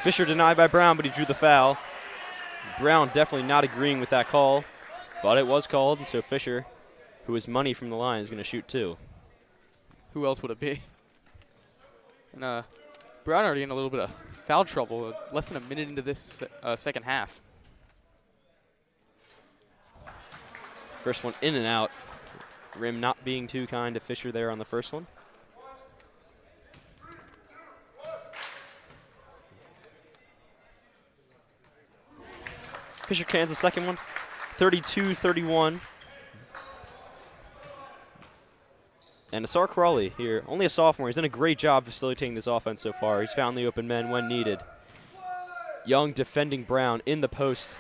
Fisher denied by Brown, but he drew the foul. Brown definitely not agreeing with that call, but it was called, and so Fisher, who is money from the line, is going to shoot 2. Who else would it be? And Brown already in a little bit of foul trouble, less than a minute into this second half. First one in and out. Rim not being too kind to Fisher there on the first one. Fisher cans the second one, 32-31. And Asar Crawley here, only a sophomore. He's done a great job facilitating this offense so far. He's found the open men when needed. Young defending Brown in the post,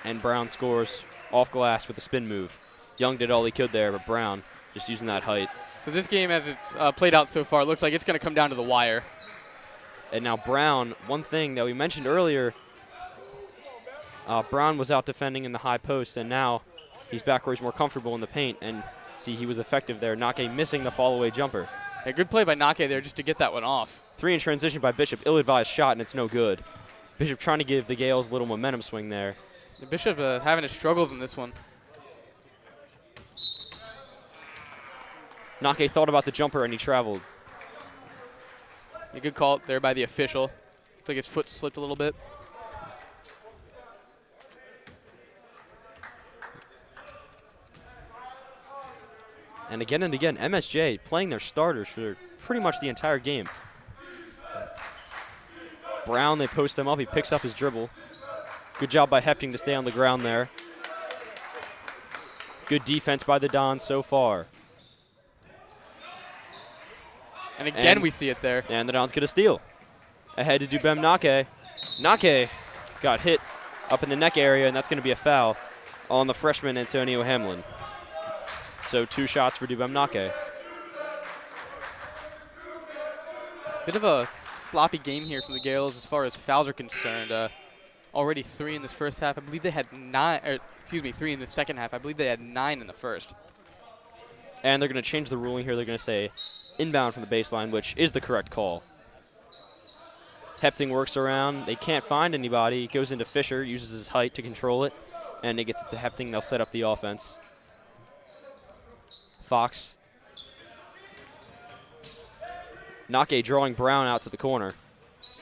and Brown scores off glass with a spin move. Young did all he could there, but Brown just using that height. So this game, as it's played out so far, looks like it's going to come down to the wire. And now Brown, one thing that we mentioned earlier, Brown was out defending in the high post, and now he's back where he's more comfortable in the paint. And see, he was effective there. Nake missing the fall-away jumper. A good play by Nake there just to get that one off. 3 in transition by Bishop. Ill-advised shot, and it's no good. Bishop trying to give the Gales a little momentum swing there. Bishop having his struggles in this one. Nake thought about the jumper, and he traveled. A good call there by the official. Looks like his foot slipped a little bit. And again, MSJ playing their starters for pretty much the entire game. Brown, they post them up. He picks up his dribble. Good job by Hepting to stay on the ground there. Good defense by the Dons so far. And again, we see it there. And the Dons get a steal. Ahead to Dubem Nake. Nake got hit up in the neck area, and that's going to be a foul on the freshman Antonio Hamlin. So 2 shots for Dubem Nake. Bit of a sloppy game here from the Gales as far as fouls are concerned. Already 3 in this first half. I believe they had 3 in the second half. I believe they had 9 in the first. And they're going to change the ruling here. They're going to say inbound from the baseline, which is the correct call. Hepting works around. They can't find anybody. He goes into Fisher, uses his height to control it, and it gets it to Hepting. They'll set up the offense. Fox. Nake drawing Brown out to the corner.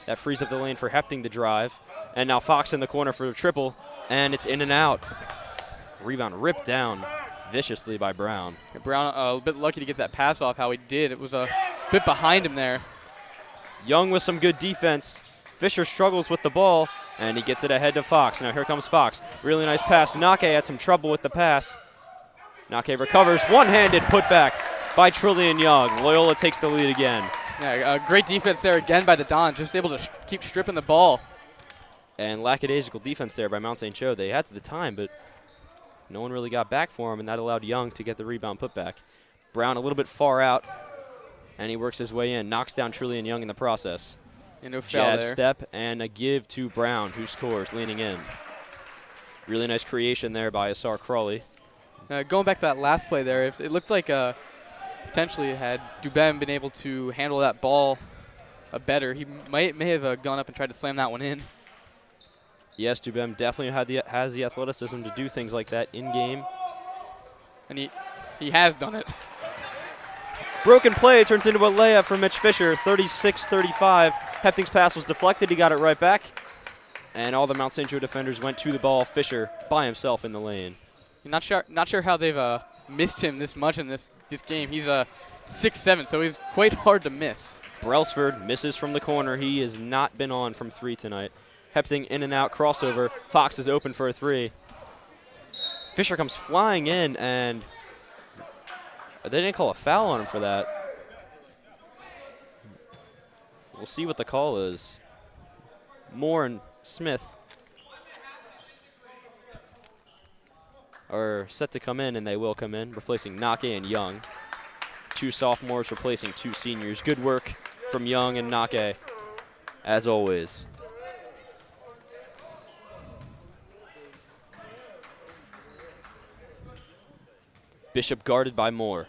That frees up the lane for Hepting to drive. And now Fox in the corner for a triple. And it's in and out. Rebound ripped down viciously by Brown. Yeah, Brown a bit lucky to get that pass off how he did. It was a bit behind him there. Young with some good defense. Fisher struggles with the ball, and he gets it ahead to Fox. Now here comes Fox. Really nice pass. Nake had some trouble with the pass. Nake recovers. One-handed putback by Trillian Young. Loyola takes the lead again. Yeah, great defense there again by the Dons, just able to keep stripping the ball. And lackadaisical defense there by Mount St. Joe. They had to the time, but no one really got back for him, and that allowed Young to get the rebound putback. Brown a little bit far out, and he works his way in. Knocks down Trillian Young in the process. And no foul Jab there. step and a give to Brown, who scores, leaning in. Really nice creation there by Asar Crawley. Going back to that last play there, if it looked like potentially had Dubem been able to handle that ball better, he may have gone up and tried to slam that one in. Yes, Dubem definitely has the athleticism to do things like that in game. And he has done it. Broken play turns into a layup for Mitch Fisher, 36-35. Hepting's pass was deflected. He got it right back. And all the Mount St. Joe defenders went to the ball. Fisher by himself in the lane. Not sure how they've missed him this much in this game. He's 6'7", so he's quite hard to miss. Brailsford misses from the corner. He has not been on from 3 tonight. Hepting in and out, crossover. Fox is open for a 3. Fisher comes flying in, and they didn't call a foul on him for that. We'll see what the call is. Moore and Smith are set to come in, and they will come in, replacing Nake and Young. 2 sophomores replacing 2 seniors. Good work from Young and Nake, as always. Bishop guarded by Moore.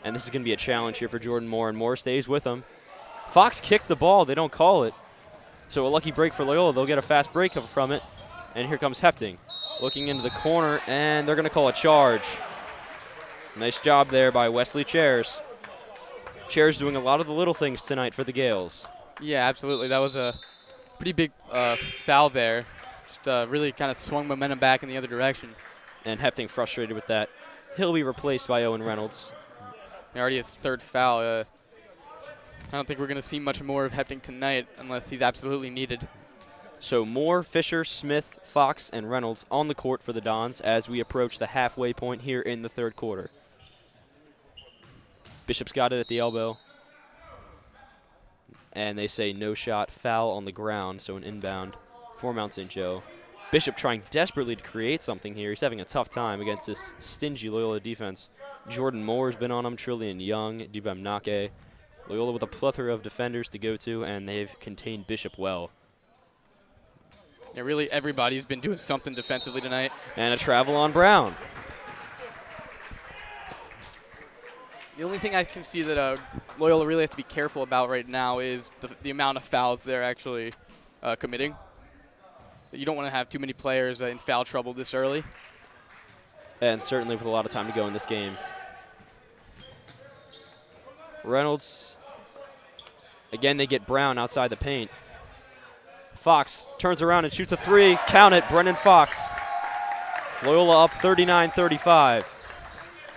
And this is going to be a challenge here for Jordan Moore, and Moore stays with him. Fox kicked the ball. They don't call it. So a lucky break for Loyola. They'll get a fast break from it. And here comes Hepting. Looking into the corner, and they're going to call a charge. Nice job there by Wesley Chairs. Chairs doing a lot of the little things tonight for the Gales. Yeah, absolutely. That was a pretty big foul there. Just really kind of swung momentum back in the other direction. And Hepting frustrated with that. He'll be replaced by Owen Reynolds. Already his 3rd foul. I don't think we're going to see much more of Hepting tonight unless he's absolutely needed. So Moore, Fisher, Smith, Fox, and Reynolds on the court for the Dons as we approach the halfway point here in the 3rd quarter. Bishop's got it at the elbow. And they say no shot, foul on the ground, so an inbound for Mount St. Joe. Bishop trying desperately to create something here. He's having a tough time against this stingy Loyola defense. Jordan Moore's been on him, Trillian Young, Dubem Nake. Loyola with a plethora of defenders to go to, and they've contained Bishop well. Yeah, really everybody's been doing something defensively tonight. And a travel on Brown. The only thing I can see that Loyola really has to be careful about right now is the amount of fouls they're actually committing. So you don't want to have too many players in foul trouble this early. And certainly with a lot of time to go in this game. Reynolds. Again, they get Brown outside the paint. Fox turns around and shoots a 3. Count it, Brennan Fox. Loyola up 39-35.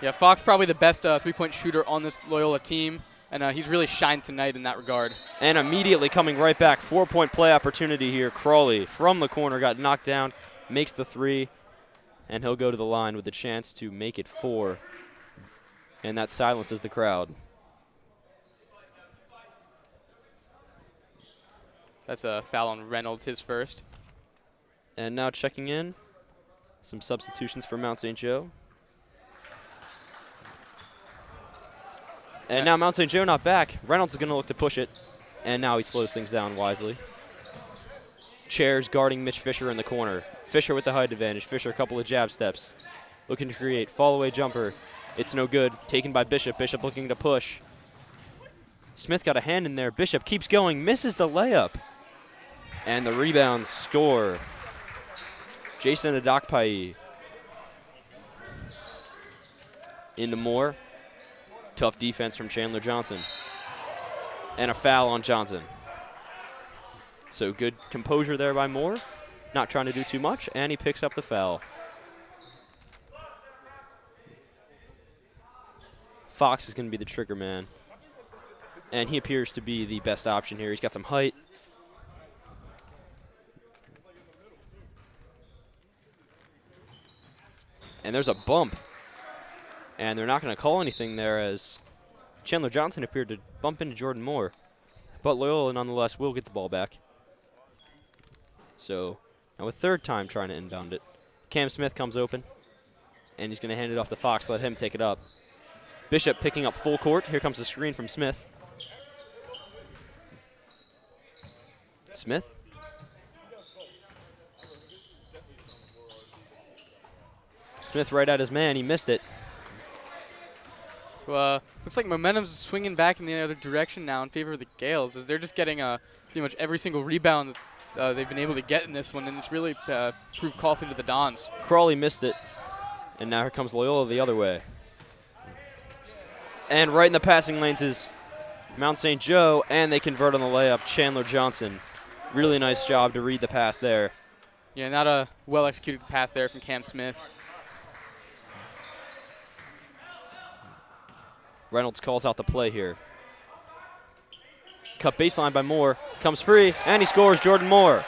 Yeah, Fox probably the best 3-point shooter on this Loyola team, and he's really shined tonight in that regard. And immediately coming right back, 4-point play opportunity here. Crawley from the corner got knocked down, makes the 3, and he'll go to the line with the chance to make it 4. And that silences the crowd. That's a foul on Reynolds, his first. And now checking in, some substitutions for Mount St. Joe. And now Mount St. Joe not back. Reynolds is going to look to push it, and now he slows things down wisely. Chairs guarding Mitch Fisher in the corner. Fisher with the height advantage. Fisher a couple of jab steps. Looking to create. Fall-away jumper. It's no good. Taken by Bishop. Bishop looking to push. Smith got a hand in there. Bishop keeps going. Misses the layup. And the rebound score. Jason Adokpai. Into Moore. Tough defense from Chandler Johnson. And a foul on Johnson. So good composure there by Moore. not trying to do too much, and he picks up the foul. Fox is going to be the trigger man, and he appears to be the best option here. He's got some height. And there's a bump, and they're not going to call anything there as Chandler Johnson appeared to bump into Jordan Moore, but Loyola nonetheless will get the ball back. So now a third time trying to inbound it. Cam Smith comes open, and he's going to hand it off to Fox, let him take it up. Bishop picking up full court. Here comes the screen from Smith. Smith. Smith right at his man. He missed it. So looks like momentum's swinging back in the other direction now in favor of the Gales, as they're just getting pretty much every single rebound that they've been able to get in this one, and it's really proved costly to the Dons. Crawley missed it, and now here comes Loyola the other way. And right in the passing lanes is Mount St. Joe, and they convert on the layup. Chandler Johnson. Really nice job to read the pass there. Yeah, not a well-executed pass there from Cam Smith. Reynolds calls out the play here. Cut baseline by Moore. Comes free, and he scores. Jordan Moore.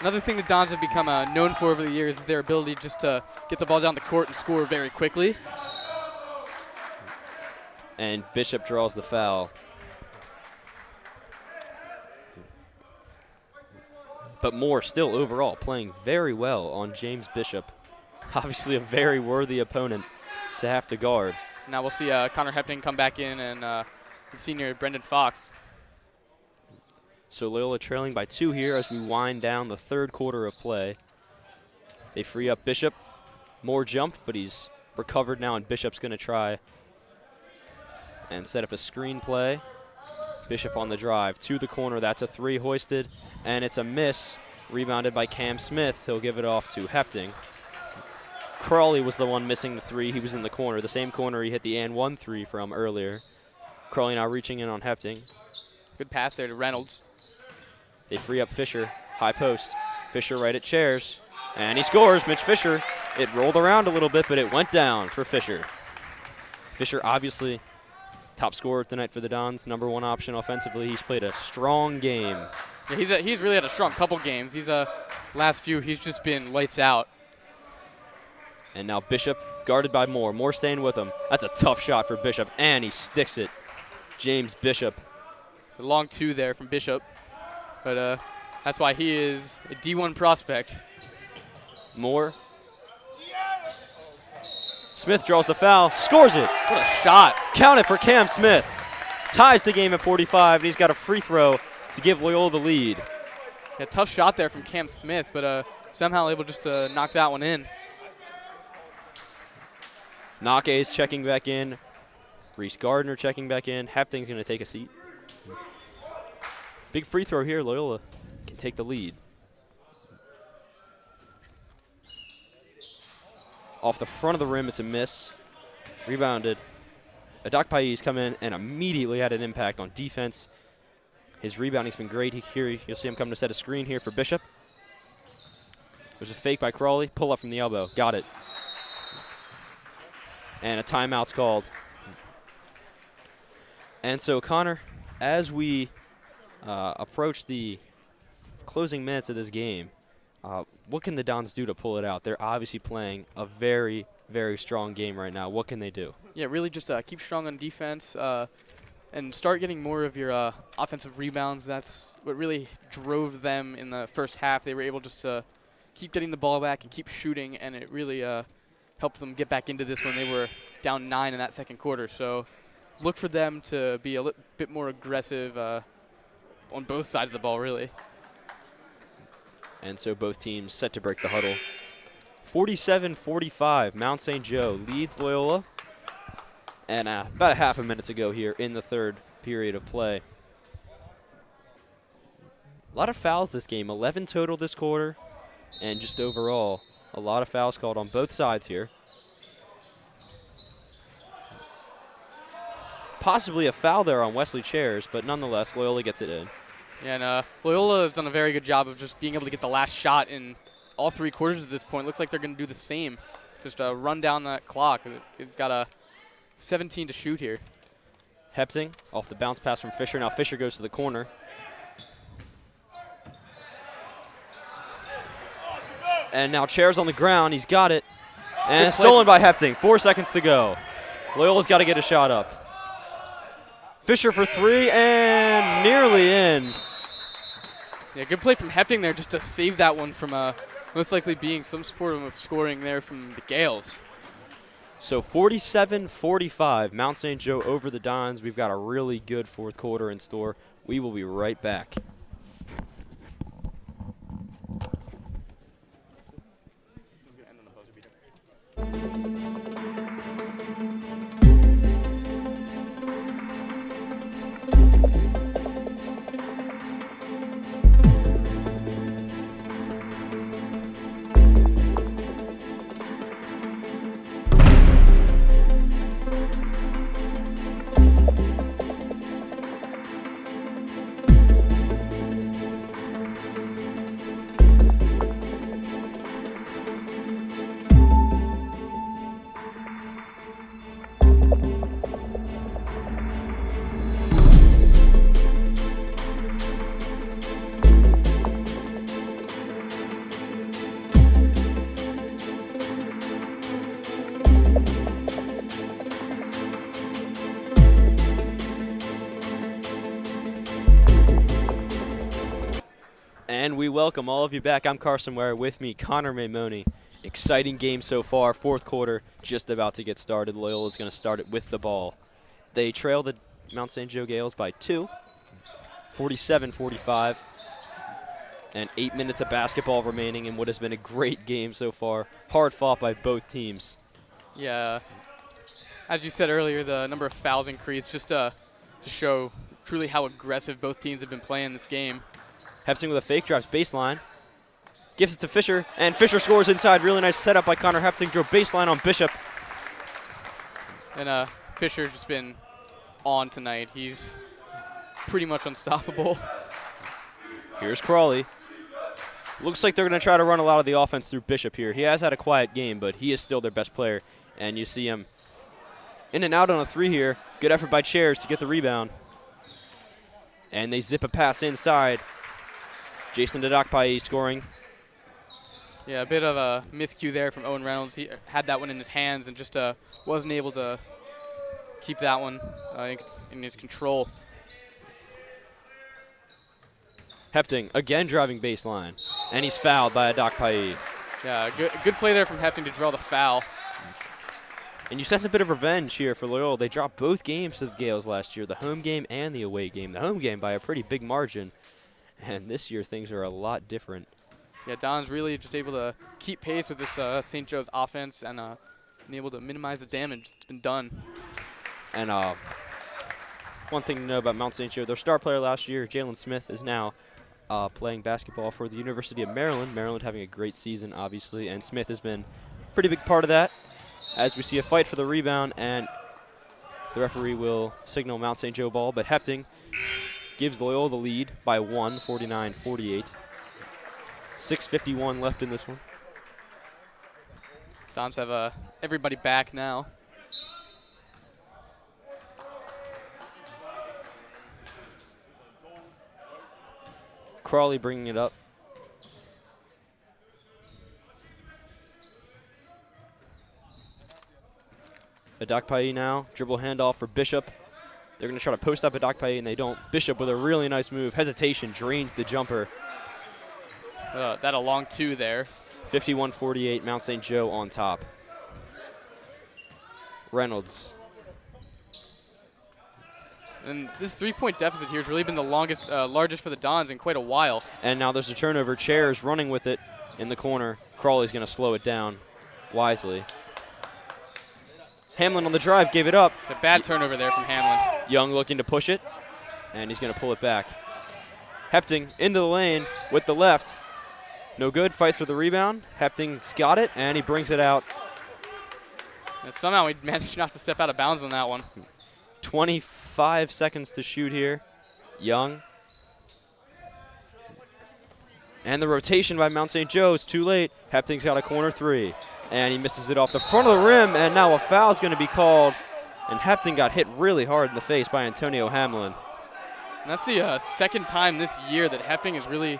Another thing the Dons have become known for over the years is their ability just to get the ball down the court and score very quickly. And Bishop draws the foul. But Moore still overall playing very well on James Bishop. Obviously a very worthy opponent to have to guard. Now we'll see Connor Hepting come back in and the senior Brendan Fox. So Loyola trailing by 2 here as we wind down the third quarter of play. They free up Bishop. Moore jumped, but he's recovered now, and Bishop's going to try and set up a screen play. Bishop on the drive to the corner. That's a 3 hoisted, and it's a miss. Rebounded by Cam Smith. He'll give it off to Hepting. Crawley was the one missing the 3. He was in the corner, the same corner he hit the and 1 3 from earlier. Crawley now reaching in on Hepting. Good pass there to Reynolds. They free up Fisher. High post. Fisher right at chairs. And he scores. Mitch Fisher. It rolled around a little bit, but it went down for Fisher. Fisher obviously top scorer tonight for the Dons. #1 option offensively. He's played a strong game. Yeah, he's really had a strong couple games. He's last few, he's just been lights out. And now Bishop guarded by Moore. Moore staying with him. That's a tough shot for Bishop, and he sticks it. James Bishop. A long 2 there from Bishop, but that's why he is a D1 prospect. Moore. Smith draws the foul, scores it. What a shot. Count it for Cam Smith. Ties the game at 45, and he's got a free throw to give Loyola the lead. Yeah, tough shot there from Cam Smith, but somehow able just to knock that one in. Nake checking back in. Reese Gardner checking back in. Hepting's going to take a seat. Big free throw here. Loyola can take the lead. Off the front of the rim, it's a miss. Rebounded. Adak Pais come in and immediately had an impact on defense. His rebounding's been great. Here you'll see him come to set a screen here for Bishop. There's a fake by Crawley. Pull up from the elbow. Got it. And a timeout's called. And so, Connor, as we approach the closing minutes of this game, what can the Dons do to pull it out? They're obviously playing a very, very strong game right now. What can they do? Yeah, really just keep strong on defense and start getting more of your offensive rebounds. That's what really drove them in the first half. They were able just to keep getting the ball back and keep shooting, and it really helped them get back into this when they were down 9 in that second quarter. So look for them to be a little bit more aggressive on both sides of the ball, really. And so both teams set to break the huddle. 47-45, Mount St. Joe leads Loyola. And about a half a minute to go here in the third period of play. A lot of fouls this game, 11 total this quarter. And just overall, a lot of fouls called on both sides here. Possibly a foul there on Wesley Chairs, but nonetheless, Loyola gets it in. Yeah, and Loyola has done a very good job of just being able to get the last shot in all 3 quarters at this point. Looks like they're going to do the same. Just run down that clock. They've got a 17 to shoot here. Hepsing off the bounce pass from Fisher. Now Fisher goes to the corner. And now Chair's on the ground. He's got it. And it's stolen by Hepting. 4 seconds to go. Loyola's got to get a shot up. Fisher for 3 and nearly in. Yeah, good play from Hepting there just to save that one from most likely being some sort of scoring there from the Gales. So 47-45, Mount St. Joe over the Dons. We've got a really good 4th quarter in store. We will be right back. And we welcome all of you back. I'm Carson Ware. With me, Connor Maimoni. Exciting game so far. 4th quarter just about to get started. Loyola's going to start it with the ball. They trail the Mount St. Joe Gales by 2, 47-45. And 8 minutes of basketball remaining in what has been a great game so far. Hard fought by both teams. Yeah, as you said earlier, the number of fouls increased just to show truly how aggressive both teams have been playing this game. Hepsing with a fake, drives baseline. Gives it to Fisher, and Fisher scores inside. Really nice setup by Connor Hepting. Drove baseline on Bishop. And Fisher's just been on tonight. He's pretty much unstoppable. Here's Crawley. Looks like they're going to try to run a lot of the offense through Bishop here. He has had a quiet game, but he is still their best player. And you see him in and out on a 3 here. Good effort by Chairs to get the rebound. And they zip a pass inside. Jason Dadakpai scoring. Yeah, a bit of a miscue there from Owen Reynolds. He had that one in his hands and just wasn't able to keep that one in his control. Hepting again driving baseline, and he's fouled by Adakpai. Yeah, good play there from Hepting to draw the foul. And you sense a bit of revenge here for Loyola. They dropped both games to the Gales last year, the home game and the away game. The home game by a pretty big margin. And this year things are a lot different. Yeah, Don's really just able to keep pace with this St. Joe's offense and been able to minimize the damage that's been done. And one thing to know about Mount St. Joe, their star player last year, Jalen Smith, is now playing basketball for the University of Maryland. Maryland having a great season, obviously, and Smith has been a pretty big part of that. As we see a fight for the rebound, and the referee will signal Mount St. Joe ball, but Hepting gives Loyola the lead by 1, 49-48. 6:51 left in this one. Dons have everybody back now. Crawley bringing it up. Adakpai now, dribble handoff for Bishop. They're going to try to post up Adakpai, and they don't. Bishop with a really nice move. Hesitation, drains the jumper. That a long 2 there. 51-48, Mount St. Joe on top. Reynolds. And this 3-point deficit here has really been the largest for the Dons in quite a while. And now there's a turnover. Chairs running with it in the corner. Crawley's going to slow it down wisely. Hamlin on the drive, gave it up. A bad turnover there from Hamlin. Young looking to push it, and he's going to pull it back. Hepting into the lane with the left. No good, fight for the rebound. Hepting's got it, and he brings it out. And somehow he managed not to step out of bounds on that one. 25 seconds to shoot here. Young And the rotation by Mount St. Joe's too late. Hepting's got a corner three. And he misses it off the front of the rim, and now a foul is going to be called. And Hepting got hit really hard in the face by Antonio Hamlin. And that's the second time this year that Hepting has really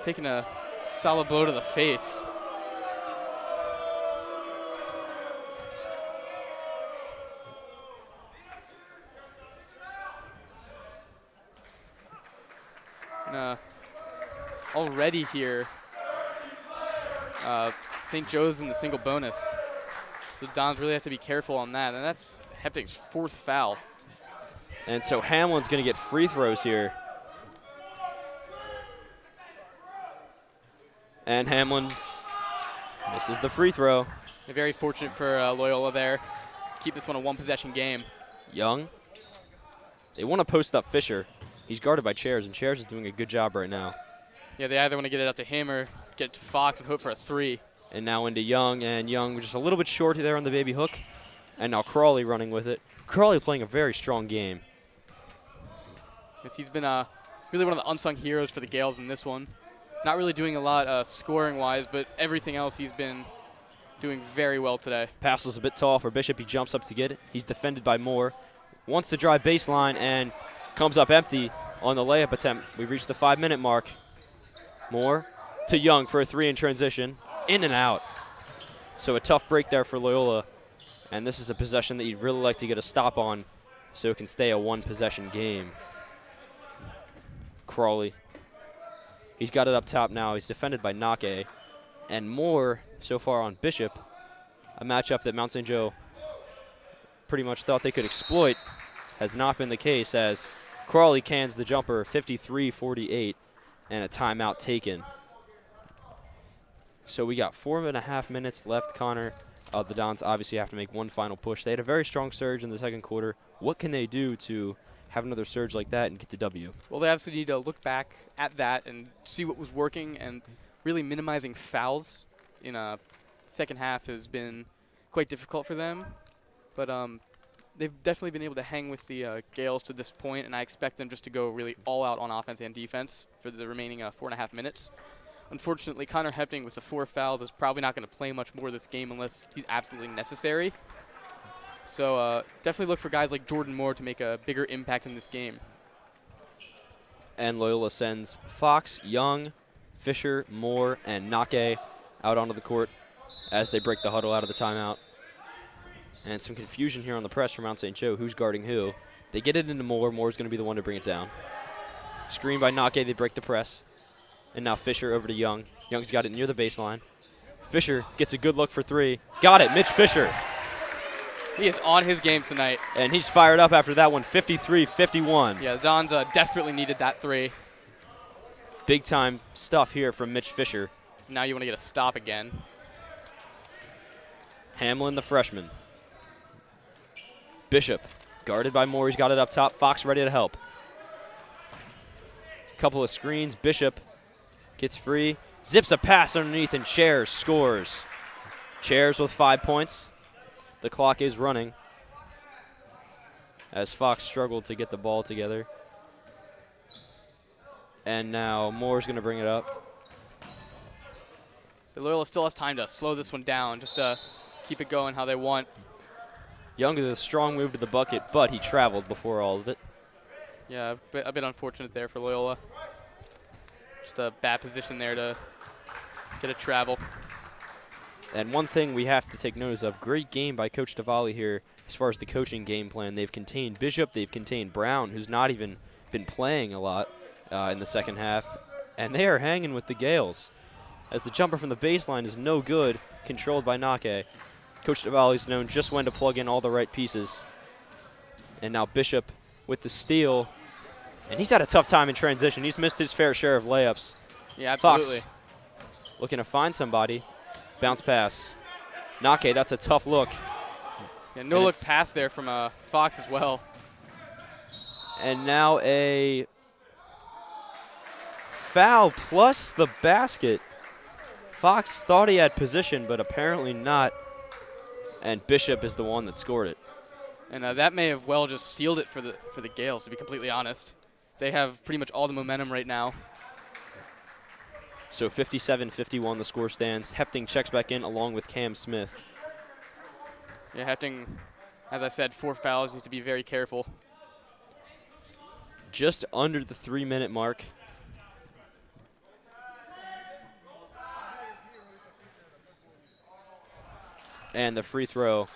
taken a solid blow to the face. And, already here, St. Joe's in the single bonus. So Dons really have to be careful on that. And that's Hepting's fourth foul. And so Hamlin's going to get free throws here. And Hamlin misses the free throw. Very fortunate for Loyola there. Keep this one a one-possession game. Young. They want to post up Fisher. He's guarded by Chairs, and Chairs is doing a good job right now. Yeah, they either want to get it out to him or get it to Fox and hope for a three. And now into Young, and Young just a little bit short there on the baby hook. And now Crawley running with it. Crawley playing a very strong game. Yes, he's been really one of the unsung heroes for the Gales in this one. Not really doing a lot scoring-wise, but everything else he's been doing very well today. Pass was a bit tall for Bishop. He jumps up to get it. He's defended by Moore. Wants to drive baseline and comes up empty on the layup attempt. We've reached the 5-minute mark. Moore to Young for a three in transition. In and out. So a tough break there for Loyola. And this is a possession that you'd really like to get a stop on so it can stay a one-possession game. Crawley. He's got it up top now. He's defended by Nake. And Moore so far on Bishop. A matchup that Mount St. Joe pretty much thought they could exploit. Has not been the case as Crawley cans the jumper 53-48 and a timeout taken. So we got 4.5 minutes left, Connor. The Dons obviously have to make one final push. They had a very strong surge in the second quarter. What can they do to have another surge like that and get the W? Well, they absolutely need to look back at that and see what was working, and really minimizing fouls in a second half has been quite difficult for them. But they've definitely been able to hang with the Gales to this point, and I expect them just to go really all out on offense and defense for the remaining 4.5 minutes. Unfortunately, Connor Hepting with the 4 fouls is probably not going to play much more this game unless he's absolutely necessary. So definitely look for guys like Jordan Moore to make a bigger impact in this game. And Loyola sends Fox, Young, Fisher, Moore, and Nake out onto the court as they break the huddle out of the timeout. And some confusion here on the press from Mount St. Joe. Who's guarding who? They get it into Moore. Moore's going to be the one to bring it down. Screen by Nake. They break the press. And now Fisher over to Young. Young's got it near the baseline. Fisher gets a good look for three. Got it, Mitch Fisher. He is on his game tonight. And he's fired up after that one, 53-51. Yeah, the Dons desperately needed that three. Big time stuff here from Mitch Fisher. Now you want to get a stop again. Hamlin, the freshman. Bishop, guarded by Moore. He's got it up top. Fox ready to help. Couple of screens. Bishop gets free. Zips a pass underneath, and Chairs scores. Chairs with 5 points. The clock is running as Fox struggled to get the ball together. And now Moore's going to bring it up. The Loyola still has time to slow this one down, just to keep it going how they want. Young with a strong move to the bucket, but he traveled before all of it. Yeah, a bit unfortunate there for Loyola. Just a bad position there to get a travel. And one thing we have to take notice of, great game by Coach Tavalli here as far as the coaching game plan. They've contained Bishop, they've contained Brown, who's not even been playing a lot in the second half, and they are hanging with the Gales as the jumper from the baseline is no good, controlled by Nake. Coach Tavalli's known just when to plug in all the right pieces. And now Bishop with the steal, and he's had a tough time in transition. He's missed his fair share of layups. Yeah, absolutely. Fox looking to find somebody. Bounce pass. Nake, that's a tough look. Yeah, no look pass there from Fox as well. And now a foul plus the basket. Fox thought he had position, but apparently not. And Bishop is the one that scored it. And that may have well just sealed it for the Gales, to be completely honest. They have pretty much all the momentum right now. So 57-51 the score stands. Hepting checks back in along with Cam Smith. Yeah, Hepting, as I said, 4 fouls. Needs to be very careful. Just under the 3-minute mark. And the free throw.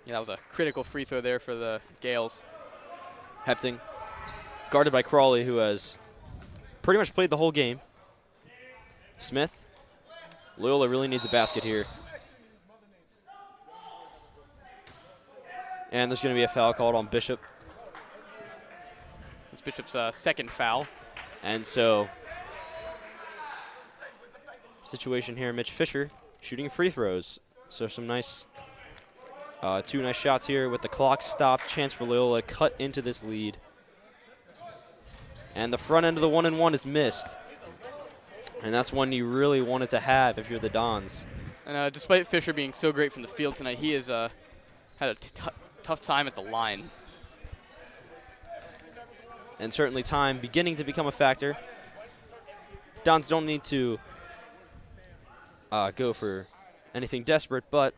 Yeah, that was a critical free throw there for the Gales. Hepting, guarded by Crawley, who has pretty much played the whole game. Smith. Loyola really needs a basket here. And there's going to be a foul called on Bishop. It's Bishop's second foul. And so, situation here, Mitch Fisher shooting free throws. So some nice, 2 nice shots here with the clock stopped. Chance for Loyola to cut into this lead. And the front end of the 1-and-1 is missed. And that's one you really wanted to have if you're the Dons. And despite Fisher being so great from the field tonight, he has had a tough time at the line. And certainly time beginning to become a factor. Dons don't need to go for anything desperate, but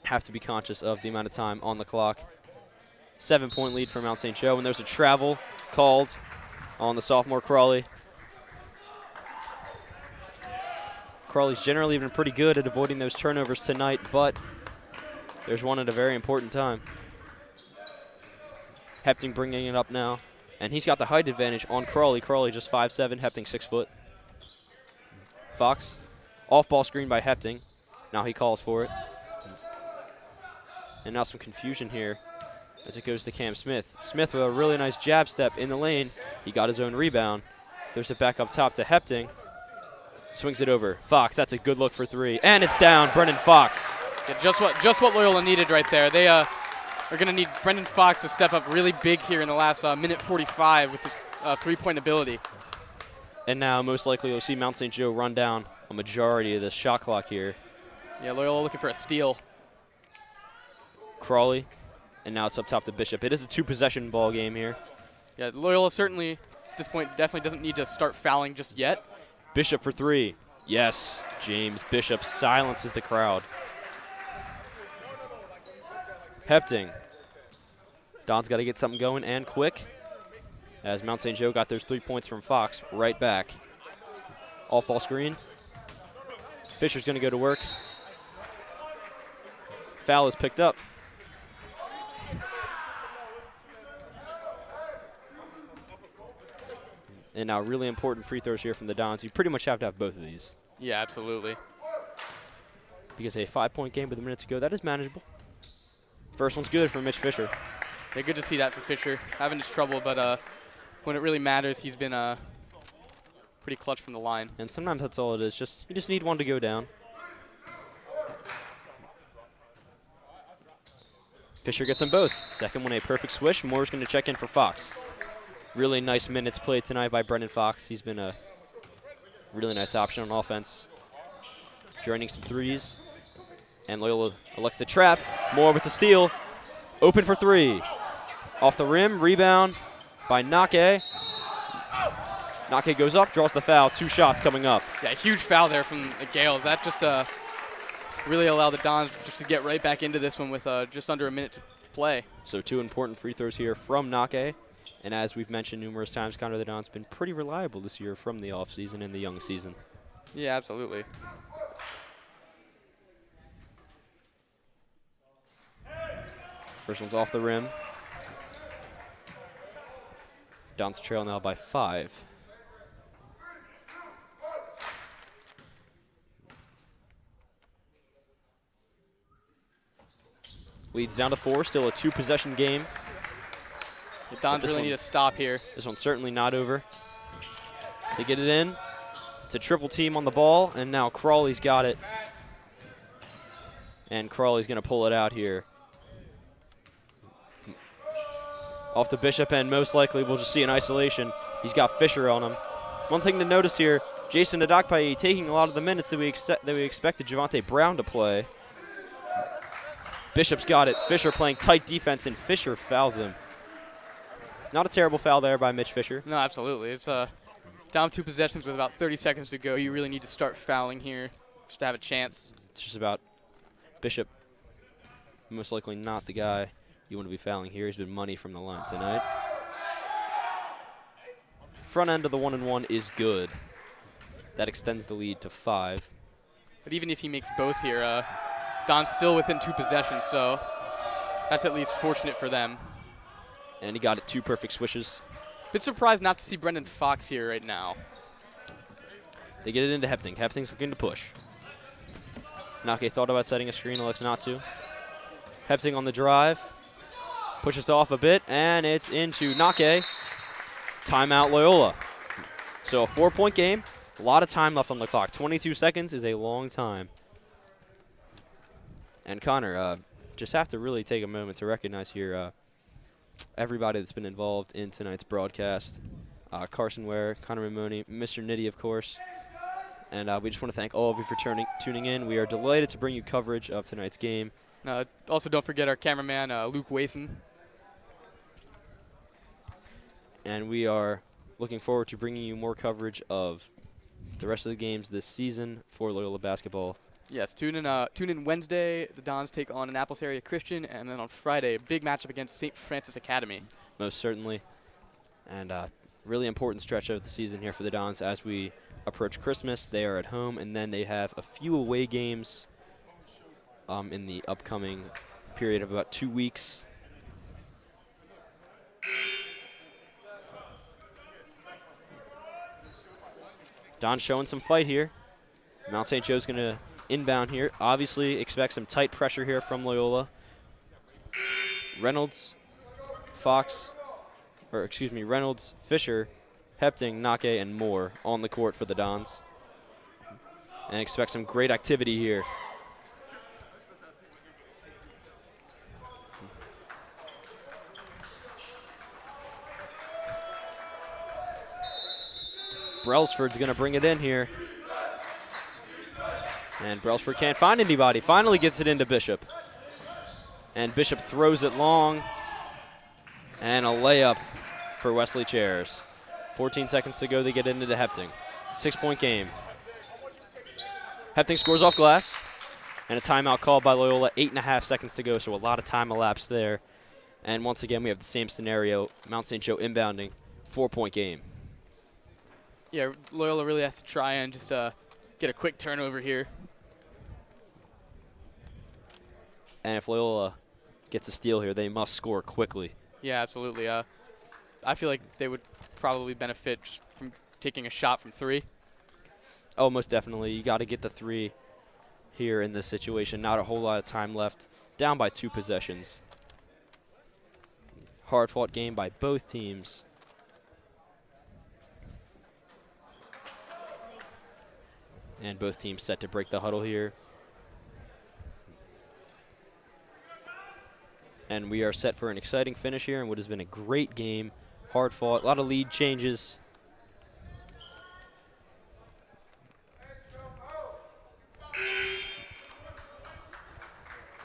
have to be conscious of the amount of time on the clock. 7-point lead for Mount St. Joe, and there's a travel called on the sophomore Crawley. Crawley's generally been pretty good at avoiding those turnovers tonight, but there's one at a very important time. Hepting bringing it up now. And he's got the height advantage on Crawley. Crawley just 5'7", Hepting 6 foot. Fox, off-ball screen by Hepting. Now he calls for it. And now some confusion here as it goes to Cam Smith. Smith with a really nice jab step in the lane. He got his own rebound. There's a back up top to Hepting. Swings it over. Fox, that's a good look for 3. And it's down, Brendan Fox. Yeah, just what Loyola needed right there. They are going to need Brendan Fox to step up really big here in the last minute 45 with his 3-point ability. And now most likely we'll see Mount St. Joe run down a majority of the shot clock here. Yeah, Loyola looking for a steal. Crawley, and now it's up top to Bishop. It is a 2-possession ball game here. Yeah, Loyola certainly at this point definitely doesn't need to start fouling just yet. Bishop for 3. Yes, James Bishop silences the crowd. Hepting. Don's got to get something going and quick, as Mount St. Joe got those 3 points from Fox right back. Off-ball screen. Fisher's going to go to work. Foul is picked up. And now really important free throws here from the Dons. You pretty much have to have both of these. Yeah, absolutely. Because a 5-point game with a minute to go, that is manageable. First one's good for Mitch Fisher. Yeah, good to see that for Fisher. Having his trouble, but when it really matters, he's been pretty clutch from the line. And sometimes that's all it is. You just need one to go down. Fisher gets them both. Second one, a perfect swish. Moore's going to check in for Fox. Really nice minutes played tonight by Brendan Fox. He's been a really nice option on offense. Joining some threes. And Loyola elects to trap. Moore with the steal. Open for 3. Off the rim, rebound by Nake. Nake goes up, draws the foul. 2 shots coming up. Yeah, huge foul there from the Gales. That just really allowed the Dons just to get right back into this one with just under a minute to play. So 2 important free throws here from Nake. And as we've mentioned numerous times, Connor, the Don's been pretty reliable this year from the offseason and the young season. Yeah, absolutely. First one's off the rim. Don's trail now by 5. Leads down to 4, still a 2-possession game. The Dons really need to stop here. This one's certainly not over. They get it in. It's a triple team on the ball, and now Crawley's got it. And Crawley's going to pull it out here. Off to Bishop, and most likely we'll just see an isolation. He's got Fisher on him. One thing to notice here, Jason Adokpaye taking a lot of the minutes that we expected Javante Brown to play. Bishop's got it. Fisher playing tight defense, and Fisher fouls him. Not a terrible foul there by Mitch Fisher. No, absolutely. It's Down 2 possessions with about 30 seconds to go. You really need to start fouling here just to have a chance. It's just about Bishop, most likely not the guy you want to be fouling here. He's been money from the line tonight. Front end of the 1-and-1 is good. That extends the lead to 5. But even if he makes both here, Don's still within 2 possessions, so that's at least fortunate for them. And he got it 2 perfect swishes. Bit surprised not to see Brendan Fox here right now. They get it into Hepting. Hepting's looking to push. Nake thought about setting a screen, elects not to. Hepting on the drive. Pushes off a bit, and it's into Nake. Timeout Loyola. So a 4-point game. A lot of time left on the clock. 22 seconds is a long time. And Connor, just have to really take a moment to recognize here everybody that's been involved in tonight's broadcast. Carson Ware, Connor Mamoni, Mr. Nitty, of course. And we just want to thank all of you for tuning in. We are delighted to bring you coverage of tonight's game. Also, don't forget our cameraman, Luke Wason. And we are looking forward to bringing you more coverage of the rest of the games this season for Loyola basketball. Yes, tune in Wednesday. The Dons take on Annapolis Area Christian, and then on Friday, a big matchup against St. Francis Academy. Most certainly. And really important stretch of the season here for the Dons as we approach Christmas. They are at home, and then they have a few away games in the upcoming period of about 2 weeks. Don's showing some fight here. Mount St. Joe's going to inbound here. Obviously expect some tight pressure here from Loyola. Reynolds, Fisher, Hepting, Nake, and Moore on the court for the Dons. And expect some great activity here. Brailsford's going to bring it in here. And Brailsford can't find anybody. Finally gets it into Bishop. And Bishop throws it long. And a layup for Wesley Chairs. 14 seconds to go. They get it into Hepting. 6-point game. Hepting scores off glass. And a timeout called by Loyola. 8.5 seconds to go, so a lot of time elapsed there. And once again, we have the same scenario. Mount St. Joe inbounding. 4-point game. Yeah, Loyola really has to try and just get a quick turnover here. And if Loyola gets a steal here, they must score quickly. Yeah, absolutely. I feel like they would probably benefit just from taking a shot from 3. Oh, most definitely. You got to get the 3 here in this situation. Not a whole lot of time left. Down by 2 possessions. Hard-fought game by both teams. And both teams set to break the huddle here. And we are set for an exciting finish here in what has been a great game. Hard fought, a lot of lead changes.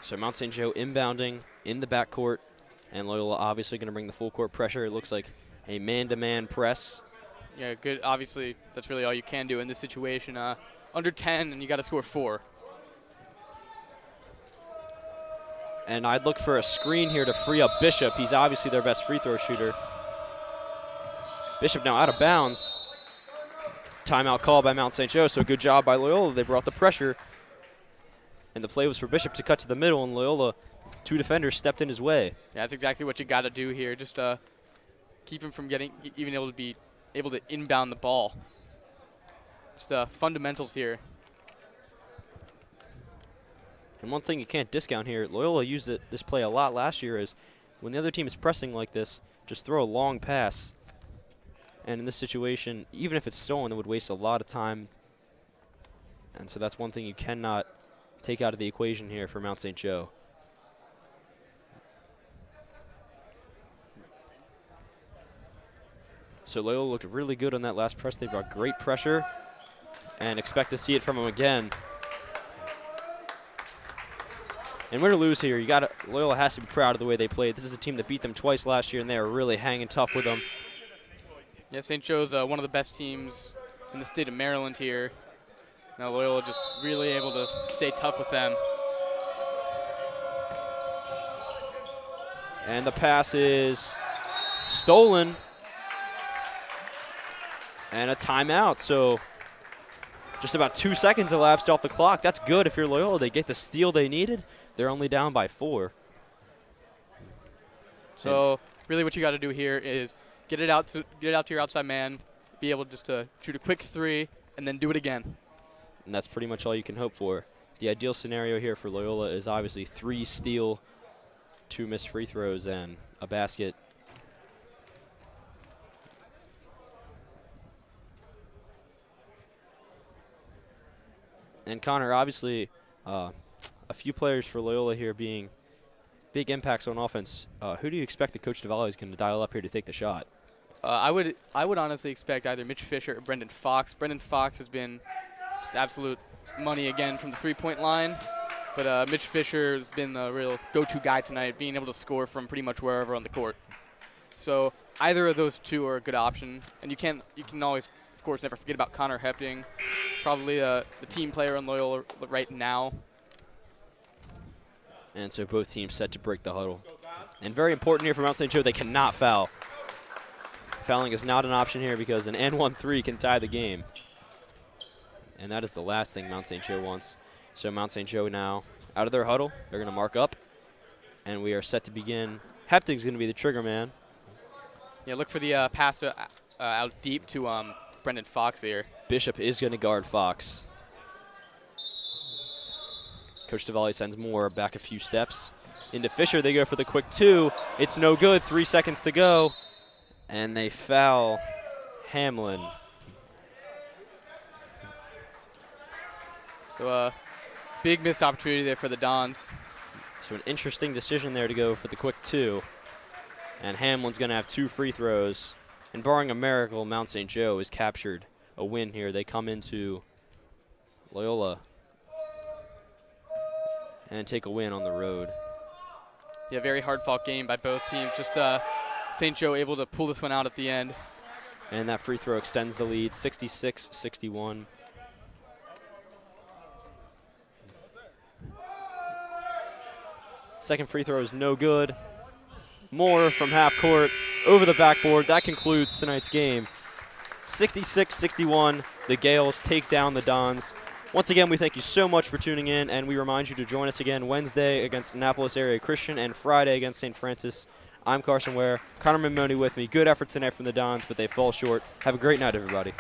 So Mount St. Joe inbounding in the backcourt. And Loyola obviously going to bring the full court pressure. It looks like a man-to-man press. Yeah, good. Obviously, that's really all you can do in this situation. Under 10, and you got to score 4. And I'd look for a screen here to free up Bishop. He's obviously their best free throw shooter. Bishop now out of bounds. Timeout call by Mount St. Joe, so good job by Loyola. They brought the pressure. And the play was for Bishop to cut to the middle, and Loyola, 2 defenders stepped in his way. Yeah, that's exactly what you got to do here. Just keep him from even able to inbound the ball. Just fundamentals here. And one thing you can't discount here, Loyola used this play a lot last year, is when the other team is pressing like this, just throw a long pass. And in this situation, even if it's stolen, it would waste a lot of time. And so that's one thing you cannot take out of the equation here for Mount St. Joe. So Loyola looked really good on that last press. They brought great pressure. And expect to see it from him again. And win or lose here, Loyola has to be proud of the way they played. This is a team that beat them twice last year, and they are really hanging tough with them. Yeah, St. Joe's one of the best teams in the state of Maryland here. Now Loyola just really able to stay tough with them. And the pass is stolen. And a timeout. So just about 2 seconds elapsed off the clock. That's good if you're Loyola. They get the steal they needed. They're only down by 4. So really what you got to do here is get it out to your outside man, be able just to shoot a quick 3, and then do it again. And that's pretty much all you can hope for. The ideal scenario here for Loyola is obviously 3 steal, 2 missed free throws, and a basket. And Connor, obviously, a few players for Loyola here being big impacts on offense. Who do you expect the Coach DeValle is going to dial up here to take the shot? I would honestly expect either Mitch Fisher or Brendan Fox. Brendan Fox has been just absolute money again from the 3-point line, but Mitch Fisher has been the real go-to guy tonight, being able to score from pretty much wherever on the court. So either of those two are a good option, and you can always, of course, never forget about Connor Hepting, probably the team player on Loyola right now. And so both teams set to break the huddle. And very important here for Mount St. Joe, they cannot foul. Fouling is not an option here because an and 1-3 can tie the game. And that is the last thing Mount St. Joe wants. So Mount St. Joe now out of their huddle. They're going to mark up. And we are set to begin. Hepting's going to be the trigger man. Yeah, look for the pass out deep to Brendan Fox here. Bishop is going to guard Fox. Coach DeValle sends Moore back a few steps. Into Fisher, they go for the quick 2. It's no good, 3 seconds to go. And they foul Hamlin. So big missed opportunity there for the Dons. So an interesting decision there to go for the quick 2. And Hamlin's going to have 2 free throws. And barring a miracle, Mount St. Joe has captured a win here. They come into Loyola and take a win on the road. Yeah, very hard-fought game by both teams. Just St. Joe able to pull this one out at the end. And that free throw extends the lead, 66-61. Second free throw is no good. Moore from half court over the backboard. That concludes tonight's game. 66-61, the Gales take down the Dons. Once again, we thank you so much for tuning in, and we remind you to join us again Wednesday against Annapolis Area Christian and Friday against St. Francis. I'm Carson Ware. Connor Mimoni with me. Good effort tonight from the Dons, but they fall short. Have a great night, everybody.